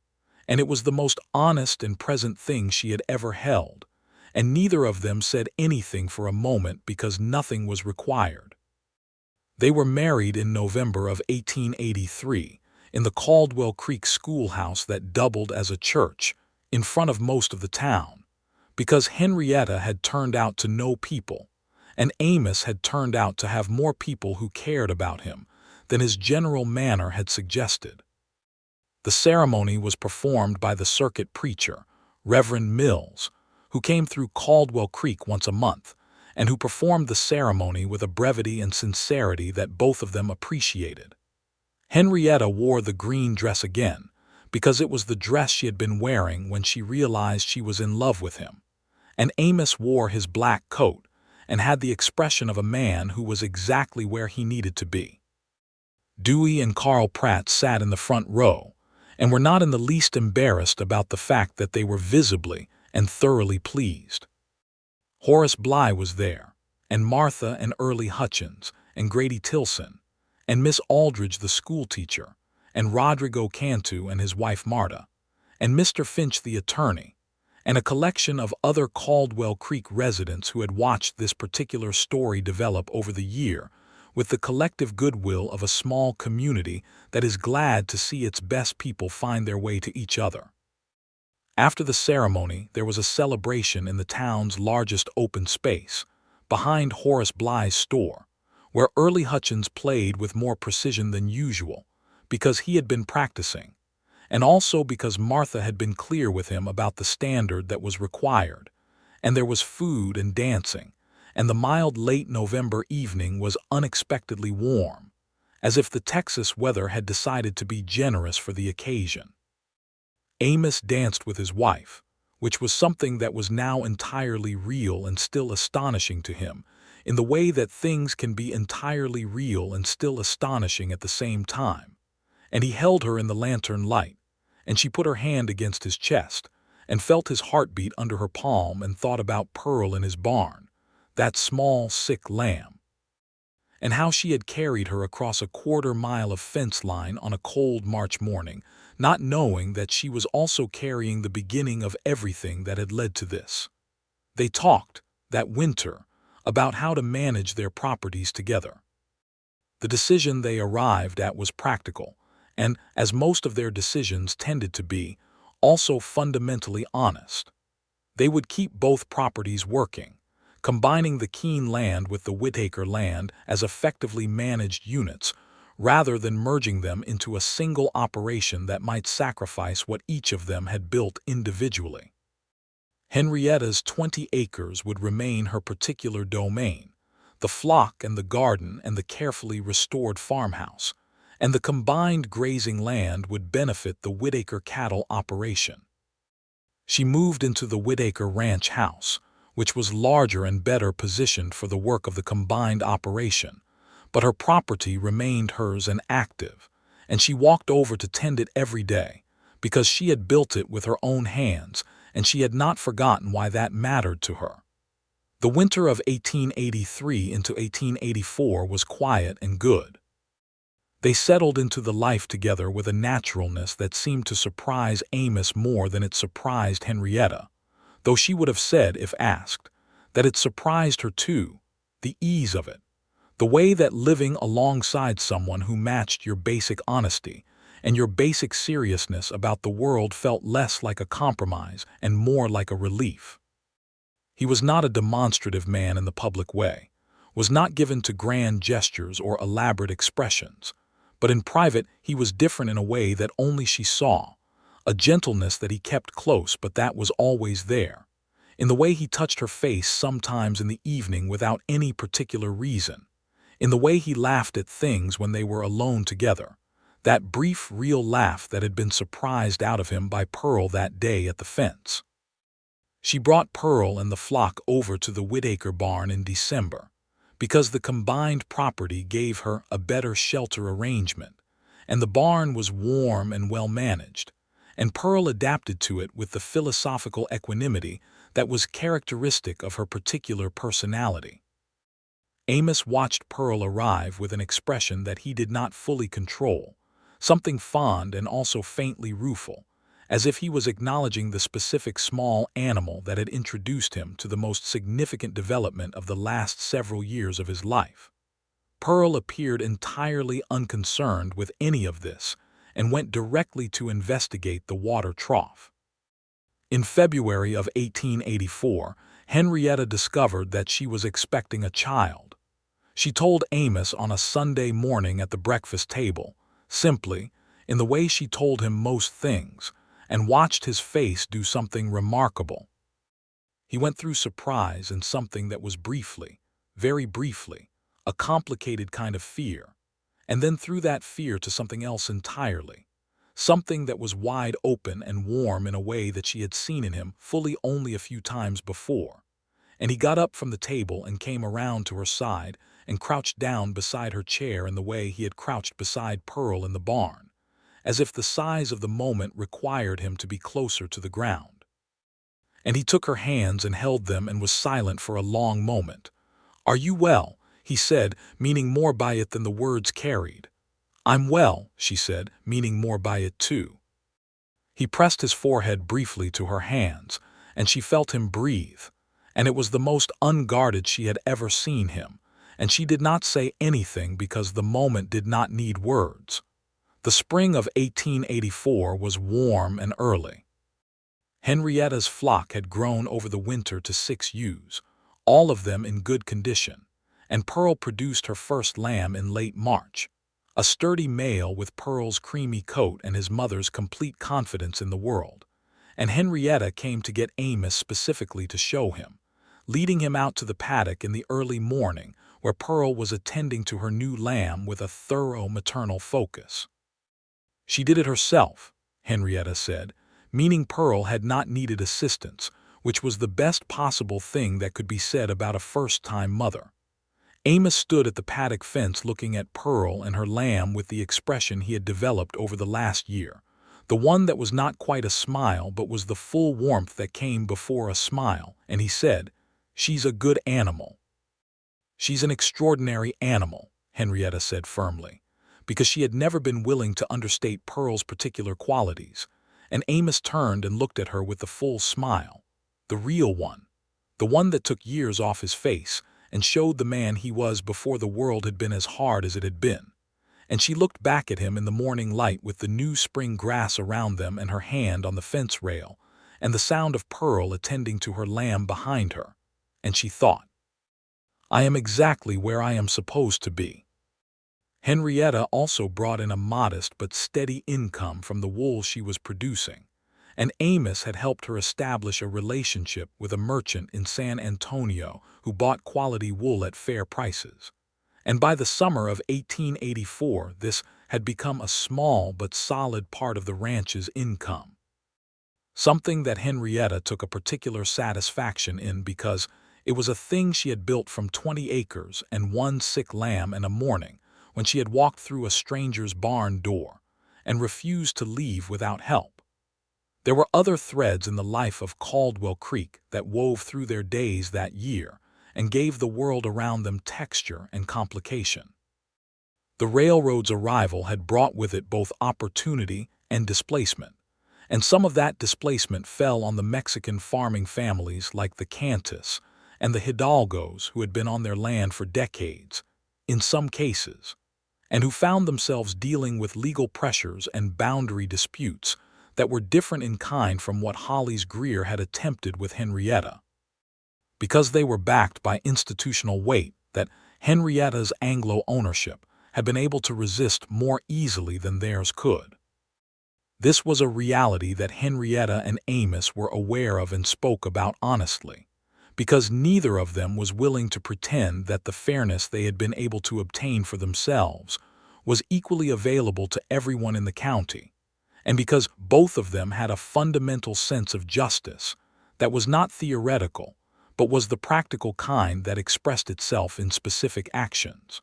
and it was the most honest and present thing she had ever held, and neither of them said anything for a moment because nothing was required. They were married in November of 1883 in the Caldwell Creek schoolhouse that doubled as a church in front of most of the town, because Henrietta had turned out to know people, and Amos had turned out to have more people who cared about him than his general manner had suggested. The ceremony was performed by the circuit preacher, Reverend Mills, who came through Caldwell Creek once a month, and who performed the ceremony with a brevity and sincerity that both of them appreciated. Henrietta wore the green dress again, because it was the dress she had been wearing when she realized she was in love with him, and Amos wore his black coat and had the expression of a man who was exactly where he needed to be. Dewey and Carl Pratt sat in the front row, and were not in the least embarrassed about the fact that they were visibly and thoroughly pleased. Horace Bly was there, and Martha and Early Hutchins, and Grady Tilson, and Miss Aldridge the schoolteacher, and Rodrigo Cantu and his wife Marta, and Mr. Finch the attorney, and a collection of other Caldwell Creek residents who had watched this particular story develop over the year with the collective goodwill of a small community that is glad to see its best people find their way to each other. After the ceremony, there was a celebration in the town's largest open space, behind Horace Bly's store, where Early Hutchins played with more precision than usual, because he had been practicing, and also because Martha had been clear with him about the standard that was required, and there was food and dancing, and the mild late November evening was unexpectedly warm, as if the Texas weather had decided to be generous for the occasion. Amos danced with his wife, which was something that was now entirely real and still astonishing to him, in the way that things can be entirely real and still astonishing at the same time. And he held her in the lantern light, and she put her hand against his chest, and felt his heartbeat under her palm and thought about Pearl in his barn, that small, sick lamb, and how she had carried her across a quarter-mile of fence line on a cold March morning, not knowing that she was also carrying the beginning of everything that had led to this. They talked, that winter, about how to manage their properties together. The decision they arrived at was practical, and, as most of their decisions tended to be, also fundamentally honest. They would keep both properties working, combining the Keene land with the Whitaker land as effectively managed units, rather than merging them into a single operation that might sacrifice what each of them had built individually. Henrietta's 20 acres would remain her particular domain, the flock and the garden and the carefully restored farmhouse, and the combined grazing land would benefit the Whitaker cattle operation. She moved into the Whitaker ranch house, which was larger and better positioned for the work of the combined operation, but her property remained hers and active, and she walked over to tend it every day, because she had built it with her own hands, and she had not forgotten why that mattered to her. The winter of 1883 into 1884 was quiet and good. They settled into the life together with a naturalness that seemed to surprise Amos more than it surprised Henrietta, though she would have said, if asked, that it surprised her too, the ease of it, the way that living alongside someone who matched your basic honesty and your basic seriousness about the world felt less like a compromise and more like a relief. He was not a demonstrative man in the public way, was not given to grand gestures or elaborate expressions, but in private he was different in a way that only she saw, a gentleness that he kept close but that was always there, in the way he touched her face sometimes in the evening without any particular reason, in the way he laughed at things when they were alone together, that brief real laugh that had been surprised out of him by Pearl that day at the fence. She brought Pearl and the flock over to the Whitaker barn in December, because the combined property gave her a better shelter arrangement, and the barn was warm and well managed, and Pearl adapted to it with the philosophical equanimity that was characteristic of her particular personality. Amos watched Pearl arrive with an expression that he did not fully control, something fond and also faintly rueful, as if he was acknowledging the specific small animal that had introduced him to the most significant development of the last several years of his life. Pearl appeared entirely unconcerned with any of this and went directly to investigate the water trough. In February of 1884, Henrietta discovered that she was expecting a child. She told Amos on a Sunday morning at the breakfast table, simply, in the way she told him most things, and watched his face do something remarkable. He went through surprise and something that was briefly, very briefly, a complicated kind of fear, and then through that fear to something else entirely, something that was wide open and warm in a way that she had seen in him fully only a few times before. And he got up from the table and came around to her side and crouched down beside her chair in the way he had crouched beside Pearl in the barn, as if the size of the moment required him to be closer to the ground. And he took her hands and held them and was silent for a long moment. "Are you well?" he said, meaning more by it than the words carried. "I'm well," she said, meaning more by it too. He pressed his forehead briefly to her hands, and she felt him breathe, and it was the most unguarded she had ever seen him, and she did not say anything because the moment did not need words. The spring of 1884 was warm and early. Henrietta's flock had grown over the winter to 6 ewes, all of them in good condition, and Pearl produced her first lamb in late March, a sturdy male with Pearl's creamy coat and his mother's complete confidence in the world, and Henrietta came to get Amos specifically to show him, leading him out to the paddock in the early morning, where Pearl was attending to her new lamb with a thorough maternal focus. She did it herself, Henrietta said, meaning Pearl had not needed assistance, which was the best possible thing that could be said about a first-time mother. Amos stood at the paddock fence looking at Pearl and her lamb with the expression he had developed over the last year, the one that was not quite a smile but was the full warmth that came before a smile, and he said, "She's a good animal." "She's an extraordinary animal," Henrietta said firmly, because she had never been willing to understate Pearl's particular qualities, and Amos turned and looked at her with the full smile, the real one, the one that took years off his face and showed the man he was before the world had been as hard as it had been. And she looked back at him in the morning light with the new spring grass around them and her hand on the fence rail, and the sound of Pearl attending to her lamb behind her, and she thought, "I am exactly where I am supposed to be." Henrietta also brought in a modest but steady income from the wool she was producing, and Amos had helped her establish a relationship with a merchant in San Antonio who bought quality wool at fair prices. And by the summer of 1884, this had become a small but solid part of the ranch's income. Something that Henrietta took a particular satisfaction in because it was a thing she had built from 20 acres and one sick lamb in a morning when she had walked through a stranger's barn door and refused to leave without help. There were other threads in the life of Caldwell Creek that wove through their days that year and gave the world around them texture and complication. The railroad's arrival had brought with it both opportunity and displacement, and some of that displacement fell on the Mexican farming families like the Cantus and the Hidalgos who had been on their land for decades, in some cases, and who found themselves dealing with legal pressures and boundary disputes that were different in kind from what Holly's Greer had attempted with Henrietta. Because they were backed by institutional weight that Henrietta's Anglo ownership had been able to resist more easily than theirs could. This was a reality that Henrietta and Amos were aware of and spoke about honestly, because neither of them was willing to pretend that the fairness they had been able to obtain for themselves was equally available to everyone in the county, and because both of them had a fundamental sense of justice that was not theoretical, but was the practical kind that expressed itself in specific actions.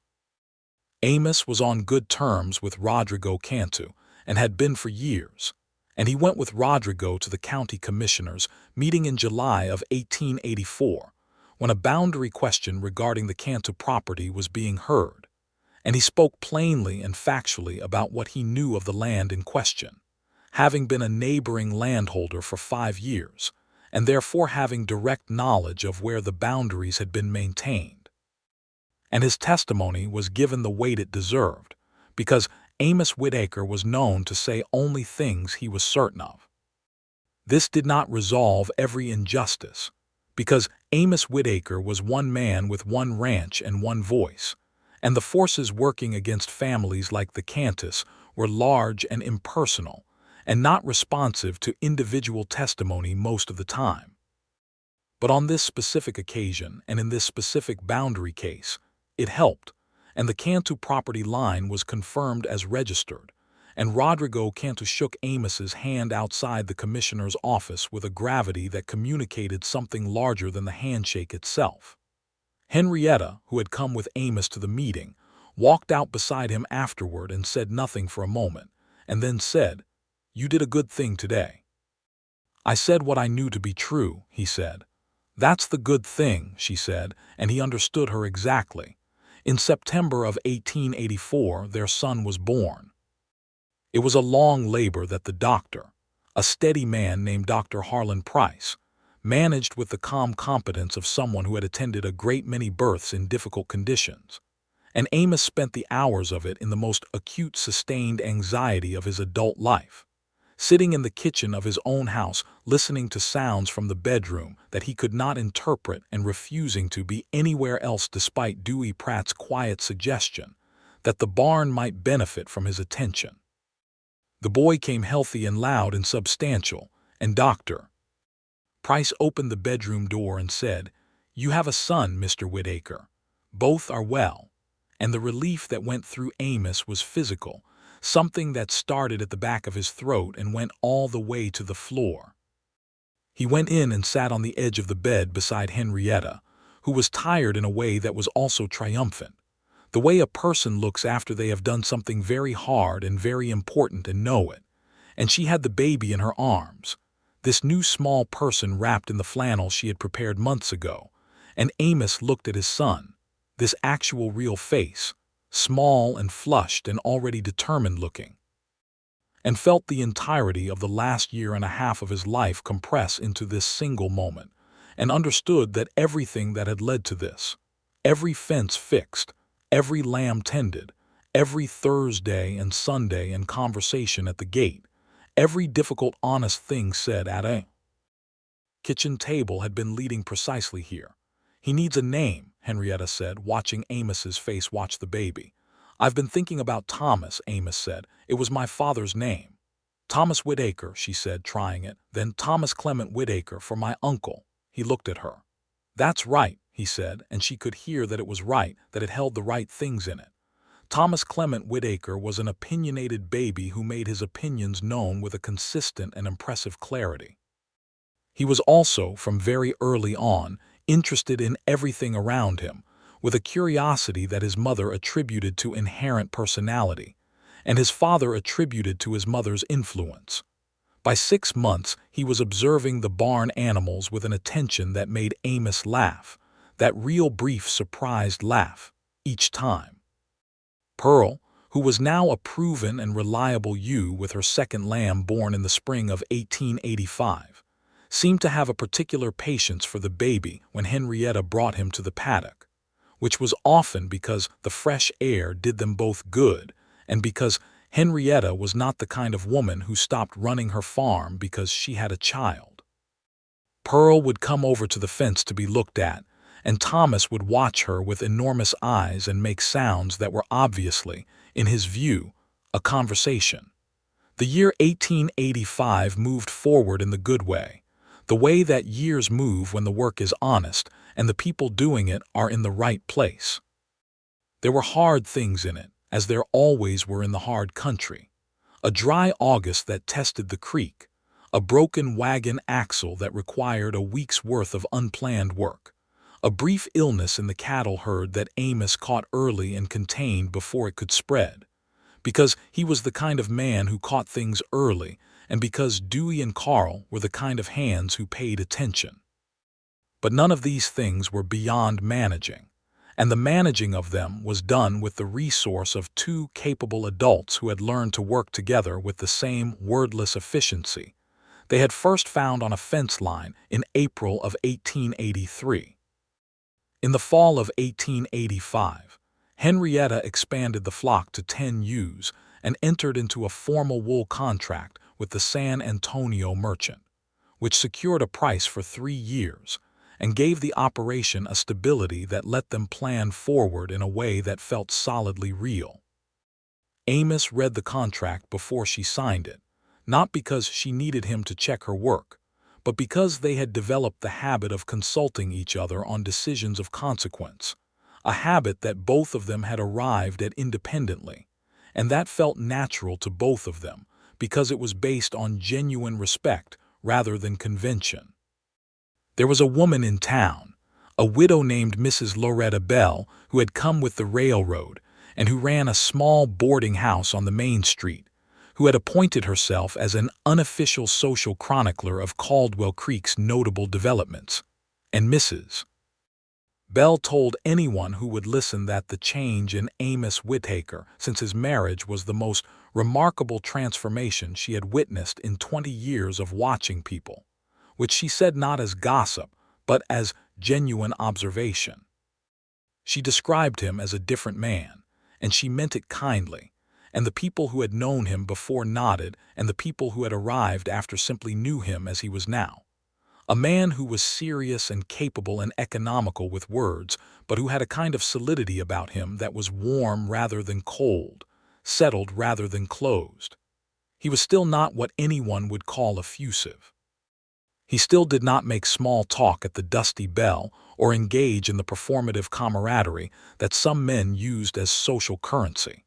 Amos was on good terms with Rodrigo Cantu and had been for years, and he went with Rodrigo to the county commissioners meeting in July of 1884 when a boundary question regarding the Cantu property was being heard, and he spoke plainly and factually about what he knew of the land in question, having been a neighboring landholder for 5 years, and therefore having direct knowledge of where the boundaries had been maintained. And his testimony was given the weight it deserved, because Amos Whitaker was known to say only things he was certain of. This did not resolve every injustice, because Amos Whitaker was one man with one ranch and one voice, and the forces working against families like the Cantus were large and impersonal, and not responsive to individual testimony most of the time. But on this specific occasion and in this specific boundary case, it helped, and the Cantu property line was confirmed as registered, and Rodrigo Cantu shook Amos's hand outside the commissioner's office with a gravity that communicated something larger than the handshake itself. Henrietta, who had come with Amos to the meeting, walked out beside him afterward and said nothing for a moment, and then said, "You did a good thing today." "I said what I knew to be true," he said. "That's the good thing," she said, and he understood her exactly. In September of 1884, their son was born. It was a long labor that the doctor, a steady man named Dr. Harlan Price, managed with the calm competence of someone who had attended a great many births in difficult conditions, and Amos spent the hours of it in the most acute sustained anxiety of his adult life, sitting in the kitchen of his own house listening to sounds from the bedroom that he could not interpret and refusing to be anywhere else despite Dewey Pratt's quiet suggestion that the barn might benefit from his attention. The boy came healthy and loud and substantial, and Dr. Price opened the bedroom door and said, "You have a son, Mr. Whitaker. Both are well." And the relief that went through Amos was physical, something that started at the back of his throat and went all the way to the floor. He went in and sat on the edge of the bed beside Henrietta, who was tired in a way that was also triumphant, the way a person looks after they have done something very hard and very important and know it. And she had the baby in her arms, this new small person wrapped in the flannel she had prepared months ago, and Amos looked at his son, this actual real face, small and flushed and already determined looking, and felt the entirety of the last year and a half of his life compress into this single moment, and understood that everything that had led to this, every fence fixed, every lamb tended, every Thursday and Sunday and conversation at the gate, every difficult honest thing said at a kitchen table had been leading precisely here. "He needs a name," Henrietta said, watching Amos's face watch the baby. "I've been thinking about Thomas," Amos said. "It was my father's name." "Thomas Whitaker," she said, trying it. "Then Thomas Clement Whitaker for my uncle." He looked at her. "That's right," he said, and she could hear that it was right, that it held the right things in it. Thomas Clement Whitaker was an opinionated baby who made his opinions known with a consistent and impressive clarity. He was also, from very early on, interested in everything around him, with a curiosity that his mother attributed to inherent personality, and his father attributed to his mother's influence. By 6 months, he was observing the barn animals with an attention that made Amos laugh, that real brief surprised laugh, each time. Pearl, who was now a proven and reliable ewe with her second lamb born in the spring of 1885, seemed to have a particular patience for the baby when Henrietta brought him to the paddock, which was often because the fresh air did them both good and because Henrietta was not the kind of woman who stopped running her farm because she had a child. Pearl would come over to the fence to be looked at, and Thomas would watch her with enormous eyes and make sounds that were obviously, in his view, a conversation. The year 1885 moved forward in the good way, the way that years move when the work is honest and the people doing it are in the right place. There were hard things in it, as there always were in the hard country. A dry August that tested the creek, a broken wagon axle that required a week's worth of unplanned work, a brief illness in the cattle herd that Amos caught early and contained before it could spread, because he was the kind of man who caught things early and because Dewey and Carl were the kind of hands who paid attention. But none of these things were beyond managing, and the managing of them was done with the resource of 2 capable adults who had learned to work together with the same wordless efficiency they had first found on a fence line in April of 1883. In the fall of 1885, Henrietta expanded the flock to 10 ewes and entered into a formal wool contract with the San Antonio merchant, which secured a price for 3 years and gave the operation a stability that let them plan forward in a way that felt solidly real. Amos read the contract before she signed it, not because she needed him to check her work, but because they had developed the habit of consulting each other on decisions of consequence, a habit that both of them had arrived at independently, and that felt natural to both of them because it was based on genuine respect rather than convention. There was a woman in town, a widow named Mrs. Loretta Bell, who had come with the railroad and who ran a small boarding house on the main street, who had appointed herself as an unofficial social chronicler of Caldwell Creek's notable developments, and Mrs. Bell told anyone who would listen that the change in Amos Whitaker since his marriage was the most remarkable transformation she had witnessed in 20 years of watching people, which she said not as gossip, but as genuine observation. She described him as a different man, and she meant it kindly, and the people who had known him before nodded, and the people who had arrived after simply knew him as he was now. A man who was serious and capable and economical with words, but who had a kind of solidity about him that was warm rather than cold, settled rather than closed. He was still not what anyone would call effusive. He still did not make small talk at the Dusty Bell or engage in the performative camaraderie that some men used as social currency.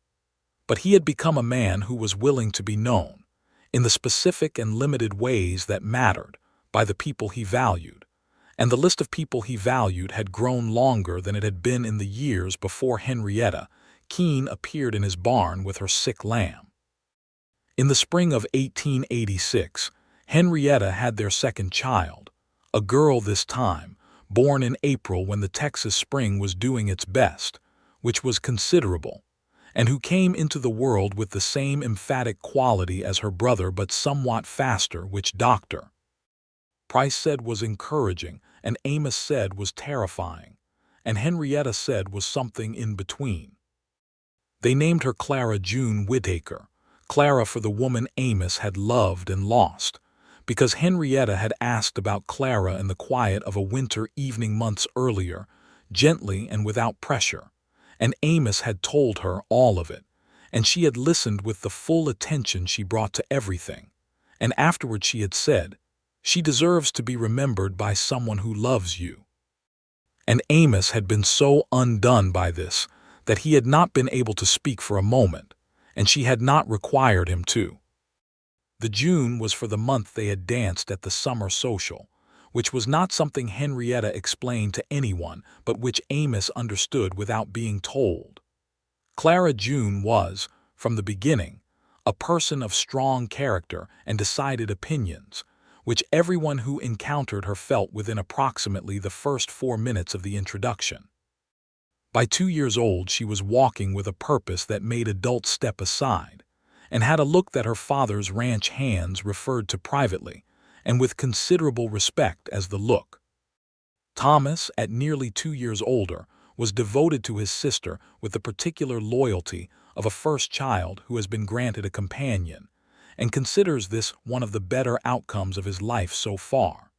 But he had become a man who was willing to be known, in the specific and limited ways that mattered, by the people he valued. And the list of people he valued had grown longer than it had been in the years before Henrietta Keene appeared in his barn with her sick lamb. In the spring of 1886, Henrietta had their second child, a girl this time, born in April when the Texas spring was doing its best, which was considerable, and who came into the world with the same emphatic quality as her brother but somewhat faster, which Dr. Price said was encouraging, and Amos said was terrifying, and Henrietta said was something in between. They named her Clara June Whitaker, Clara for the woman Amos had loved and lost, because Henrietta had asked about Clara in the quiet of a winter evening months earlier, gently and without pressure, and Amos had told her all of it, and she had listened with the full attention she brought to everything, and afterward she had said, "She deserves to be remembered by someone who loves you." And Amos had been so undone by this that he had not been able to speak for a moment, and she had not required him to. The June was for the month they had danced at the summer social, which was not something Henrietta explained to anyone but which Amos understood without being told. Clara June was, from the beginning, a person of strong character and decided opinions, which everyone who encountered her felt within approximately the first 4 minutes of the introduction. By 2 years old she was walking with a purpose that made adults step aside, and had a look that her father's ranch hands referred to privately, and with considerable respect as the look. Thomas, at nearly 2 years older, was devoted to his sister with the particular loyalty of a first child who has been granted a companion, and considers this one of the better outcomes of his life so far.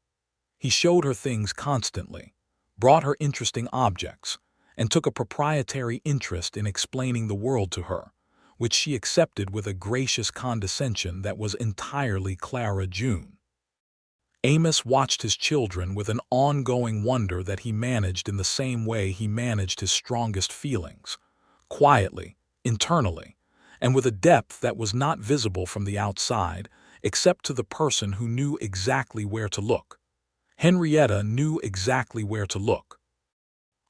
He showed her things constantly, brought her interesting objects, and took a proprietary interest in explaining the world to her, which she accepted with a gracious condescension that was entirely Clara June. Amos watched his children with an ongoing wonder that he managed in the same way he managed his strongest feelings, quietly, internally, and with a depth that was not visible from the outside except to the person who knew exactly where to look. Henrietta knew exactly where to look.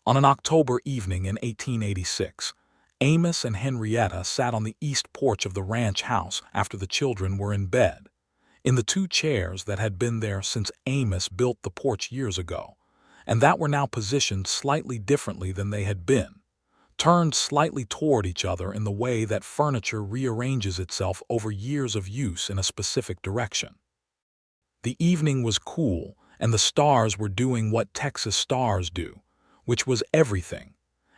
On an October evening in 1886, Amos and Henrietta sat on the east porch of the ranch house after the children were in bed, in the 2 chairs that had been there since Amos built the porch years ago, and that were now positioned slightly differently than they had been, turned slightly toward each other in the way that furniture rearranges itself over years of use in a specific direction. The evening was cool, and the stars were doing what Texas stars do, which was everything,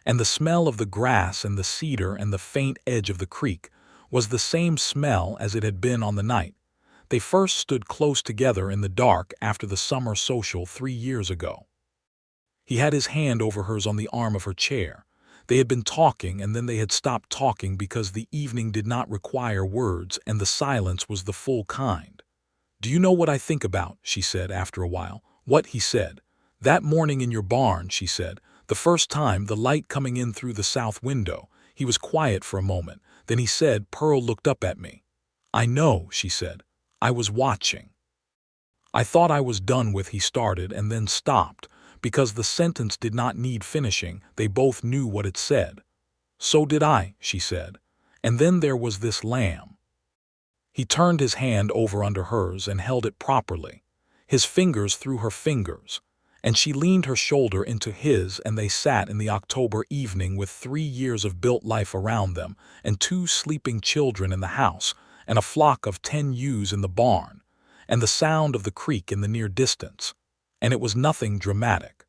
and the smell of the grass and the cedar and the faint edge of the creek was the same smell as it had been on the night they first stood close together in the dark after the summer social 3 years ago. He had his hand over hers on the arm of her chair. They had been talking, and then they had stopped talking because the evening did not require words and the silence was the full kind. "Do you know what I think about?" she said after a while. "What?" he said. "That morning in your barn," she said. "The first time, the light coming in through the south window." He was quiet for a moment. Then he said, "Pearl looked up at me." "I know," she said. "I was watching." "I thought I was done with," he started and then stopped, because the sentence did not need finishing. They both knew what it said. "So did I," she said. "And then there was this lamb." He turned his hand over under hers and held it properly, his fingers through her fingers, and she leaned her shoulder into his, and they sat in the October evening with 3 years of built life around them and 2 sleeping children in the house and a flock of 10 ewes in the barn and the sound of the creek in the near distance, and it was nothing dramatic.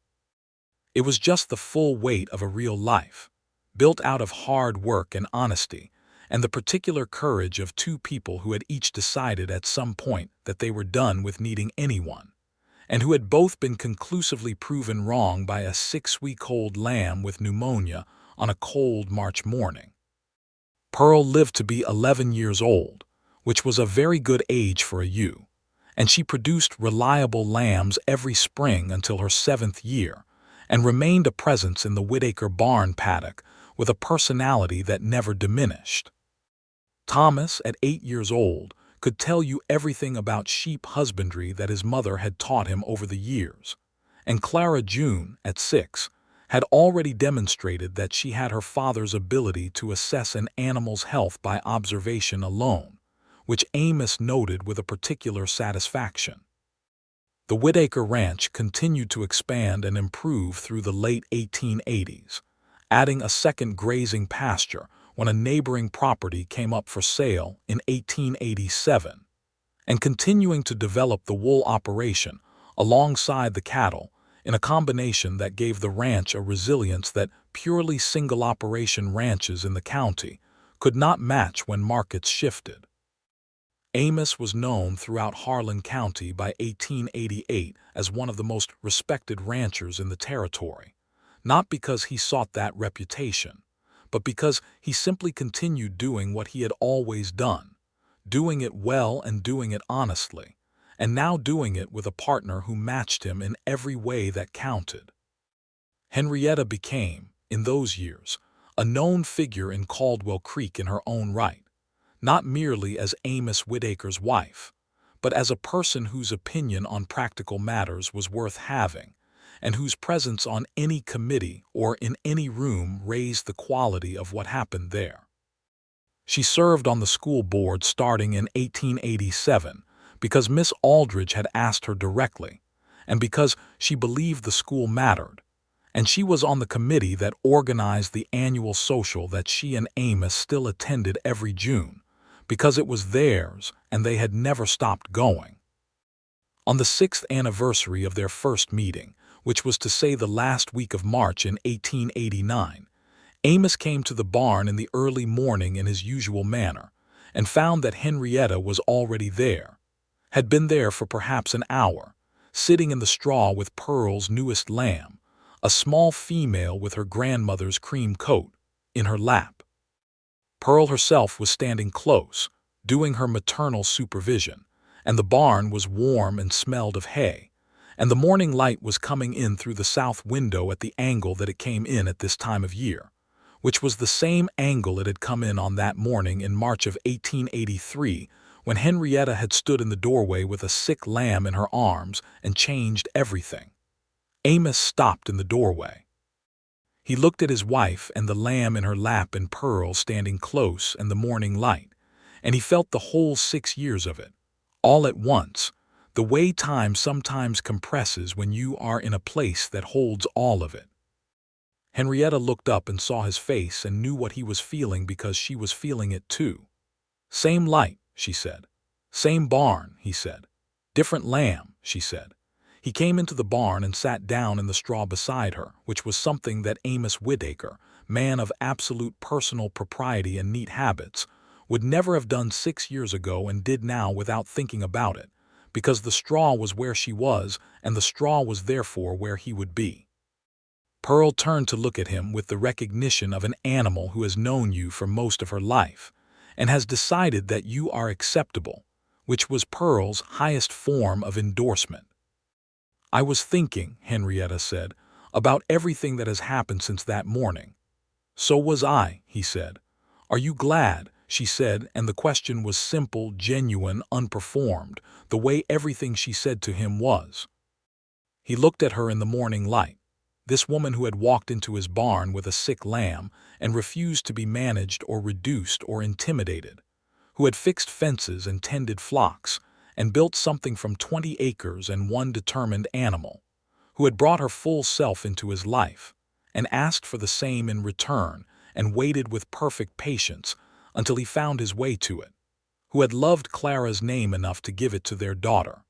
It was just the full weight of a real life, built out of hard work and honesty, and the particular courage of 2 people who had each decided at some point that they were done with needing anyone, and who had both been conclusively proven wrong by a 6-week-old lamb with pneumonia on a cold March morning. Pearl lived to be 11 years old, which was a very good age for a ewe, and she produced reliable lambs every spring until her 7th year, and remained a presence in the Whitaker barn paddock with a personality that never diminished. Thomas, at 8 years old, could tell you everything about sheep husbandry that his mother had taught him over the years, and Clara June, at 6, had already demonstrated that she had her father's ability to assess an animal's health by observation alone, which Amos noted with a particular satisfaction. The Whitaker Ranch continued to expand and improve through the late 1880s, adding a second grazing pasture when a neighboring property came up for sale in 1887, and continuing to develop the wool operation alongside the cattle in a combination that gave the ranch a resilience that purely single-operation ranches in the county could not match when markets shifted. Amos was known throughout Harlan County by 1888 as one of the most respected ranchers in the territory, not because he sought that reputation, but because he simply continued doing what he had always done, doing it well and doing it honestly, and now doing it with a partner who matched him in every way that counted. Henrietta became, in those years, a known figure in Caldwell Creek in her own right, not merely as Amos Whitaker's wife, but as a person whose opinion on practical matters was worth having, and whose presence on any committee or in any room raised the quality of what happened there. She served on the school board starting in 1887 because Miss Aldridge had asked her directly, and because she believed the school mattered, and she was on the committee that organized the annual social that she and Amos still attended every June, because it was theirs and they had never stopped going. On the 6th anniversary of their first meeting, which was to say the last week of March in 1889, Amos came to the barn in the early morning in his usual manner, and found that Henrietta was already there, had been there for perhaps an hour, sitting in the straw with Pearl's newest lamb, a small female with her grandmother's cream coat, in her lap. Pearl herself was standing close, doing her maternal supervision, and the barn was warm and smelled of hay, and the morning light was coming in through the south window at the angle that it came in at this time of year, which was the same angle it had come in on that morning in March of 1883, when Henrietta had stood in the doorway with a sick lamb in her arms and changed everything. Amos stopped in the doorway. He looked at his wife and the lamb in her lap and Pearl standing close and the morning light, and he felt the whole 6 years of it, all at once, the way time sometimes compresses when you are in a place that holds all of it. Henrietta looked up and saw his face and knew what he was feeling because she was feeling it too. "Same light," she said. "Same barn," he said. "Different lamb," she said. He came into the barn and sat down in the straw beside her, which was something that Amos Whitaker, man of absolute personal propriety and neat habits, would never have done 6 years ago and did now without thinking about it, because the straw was where she was and the straw was therefore where he would be. Pearl turned to look at him with the recognition of an animal who has known you for most of her life and has decided that you are acceptable, which was Pearl's highest form of endorsement. "I was thinking," Henrietta said, "about everything that has happened since that morning." "So was I," he said. "Are you glad?" she said, and the question was simple, genuine, unperformed, the way everything she said to him was. He looked at her in the morning light, this woman who had walked into his barn with a sick lamb and refused to be managed or reduced or intimidated, who had fixed fences and tended flocks, and built something from 20 acres and one determined animal, who had brought her full self into his life, and asked for the same in return, and waited with perfect patience until he found his way to it, who had loved Clara's name enough to give it to their daughter,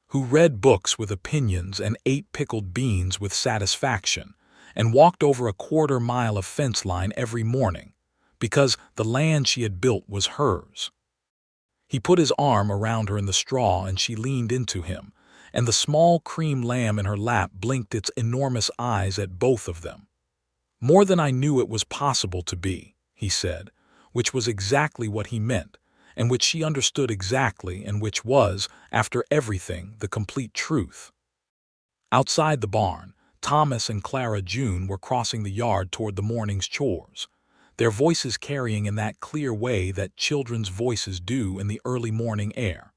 who read books with opinions and ate pickled beans with satisfaction, and walked over a quarter-mile of fence line every morning, because the land she had built was hers. He put his arm around her in the straw and she leaned into him, and the small cream lamb in her lap blinked its enormous eyes at both of them. "More than I knew it was possible to be," he said, which was exactly what he meant, and which she understood exactly and which was, after everything, the complete truth. Outside the barn, Thomas and Clara June were crossing the yard toward the morning's chores, their voices carrying in that clear way that children's voices do in the early morning air.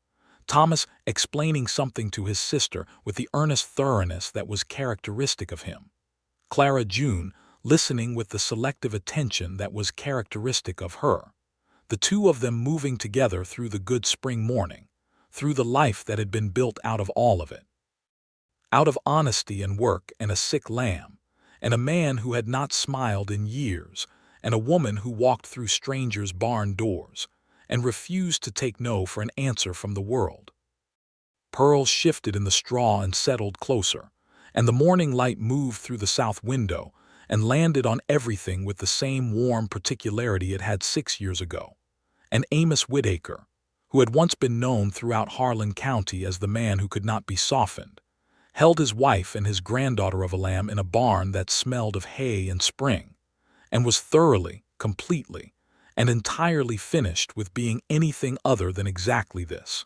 Thomas explaining something to his sister with the earnest thoroughness that was characteristic of him. Clara June listening with the selective attention that was characteristic of her. The two of them moving together through the good spring morning, through the life that had been built out of all of it. Out of honesty and work and a sick lamb, and a man who had not smiled in years, and a woman who walked through strangers' barn doors, and refused to take no for an answer from the world. Pearls shifted in the straw and settled closer, and the morning light moved through the south window and landed on everything with the same warm particularity it had 6 years ago. And Amos Whitaker, who had once been known throughout Harlan County as the man who could not be softened, held his wife and his granddaughter of a lamb in a barn that smelled of hay and spring, and was thoroughly, completely, and entirely finished with being anything other than exactly this.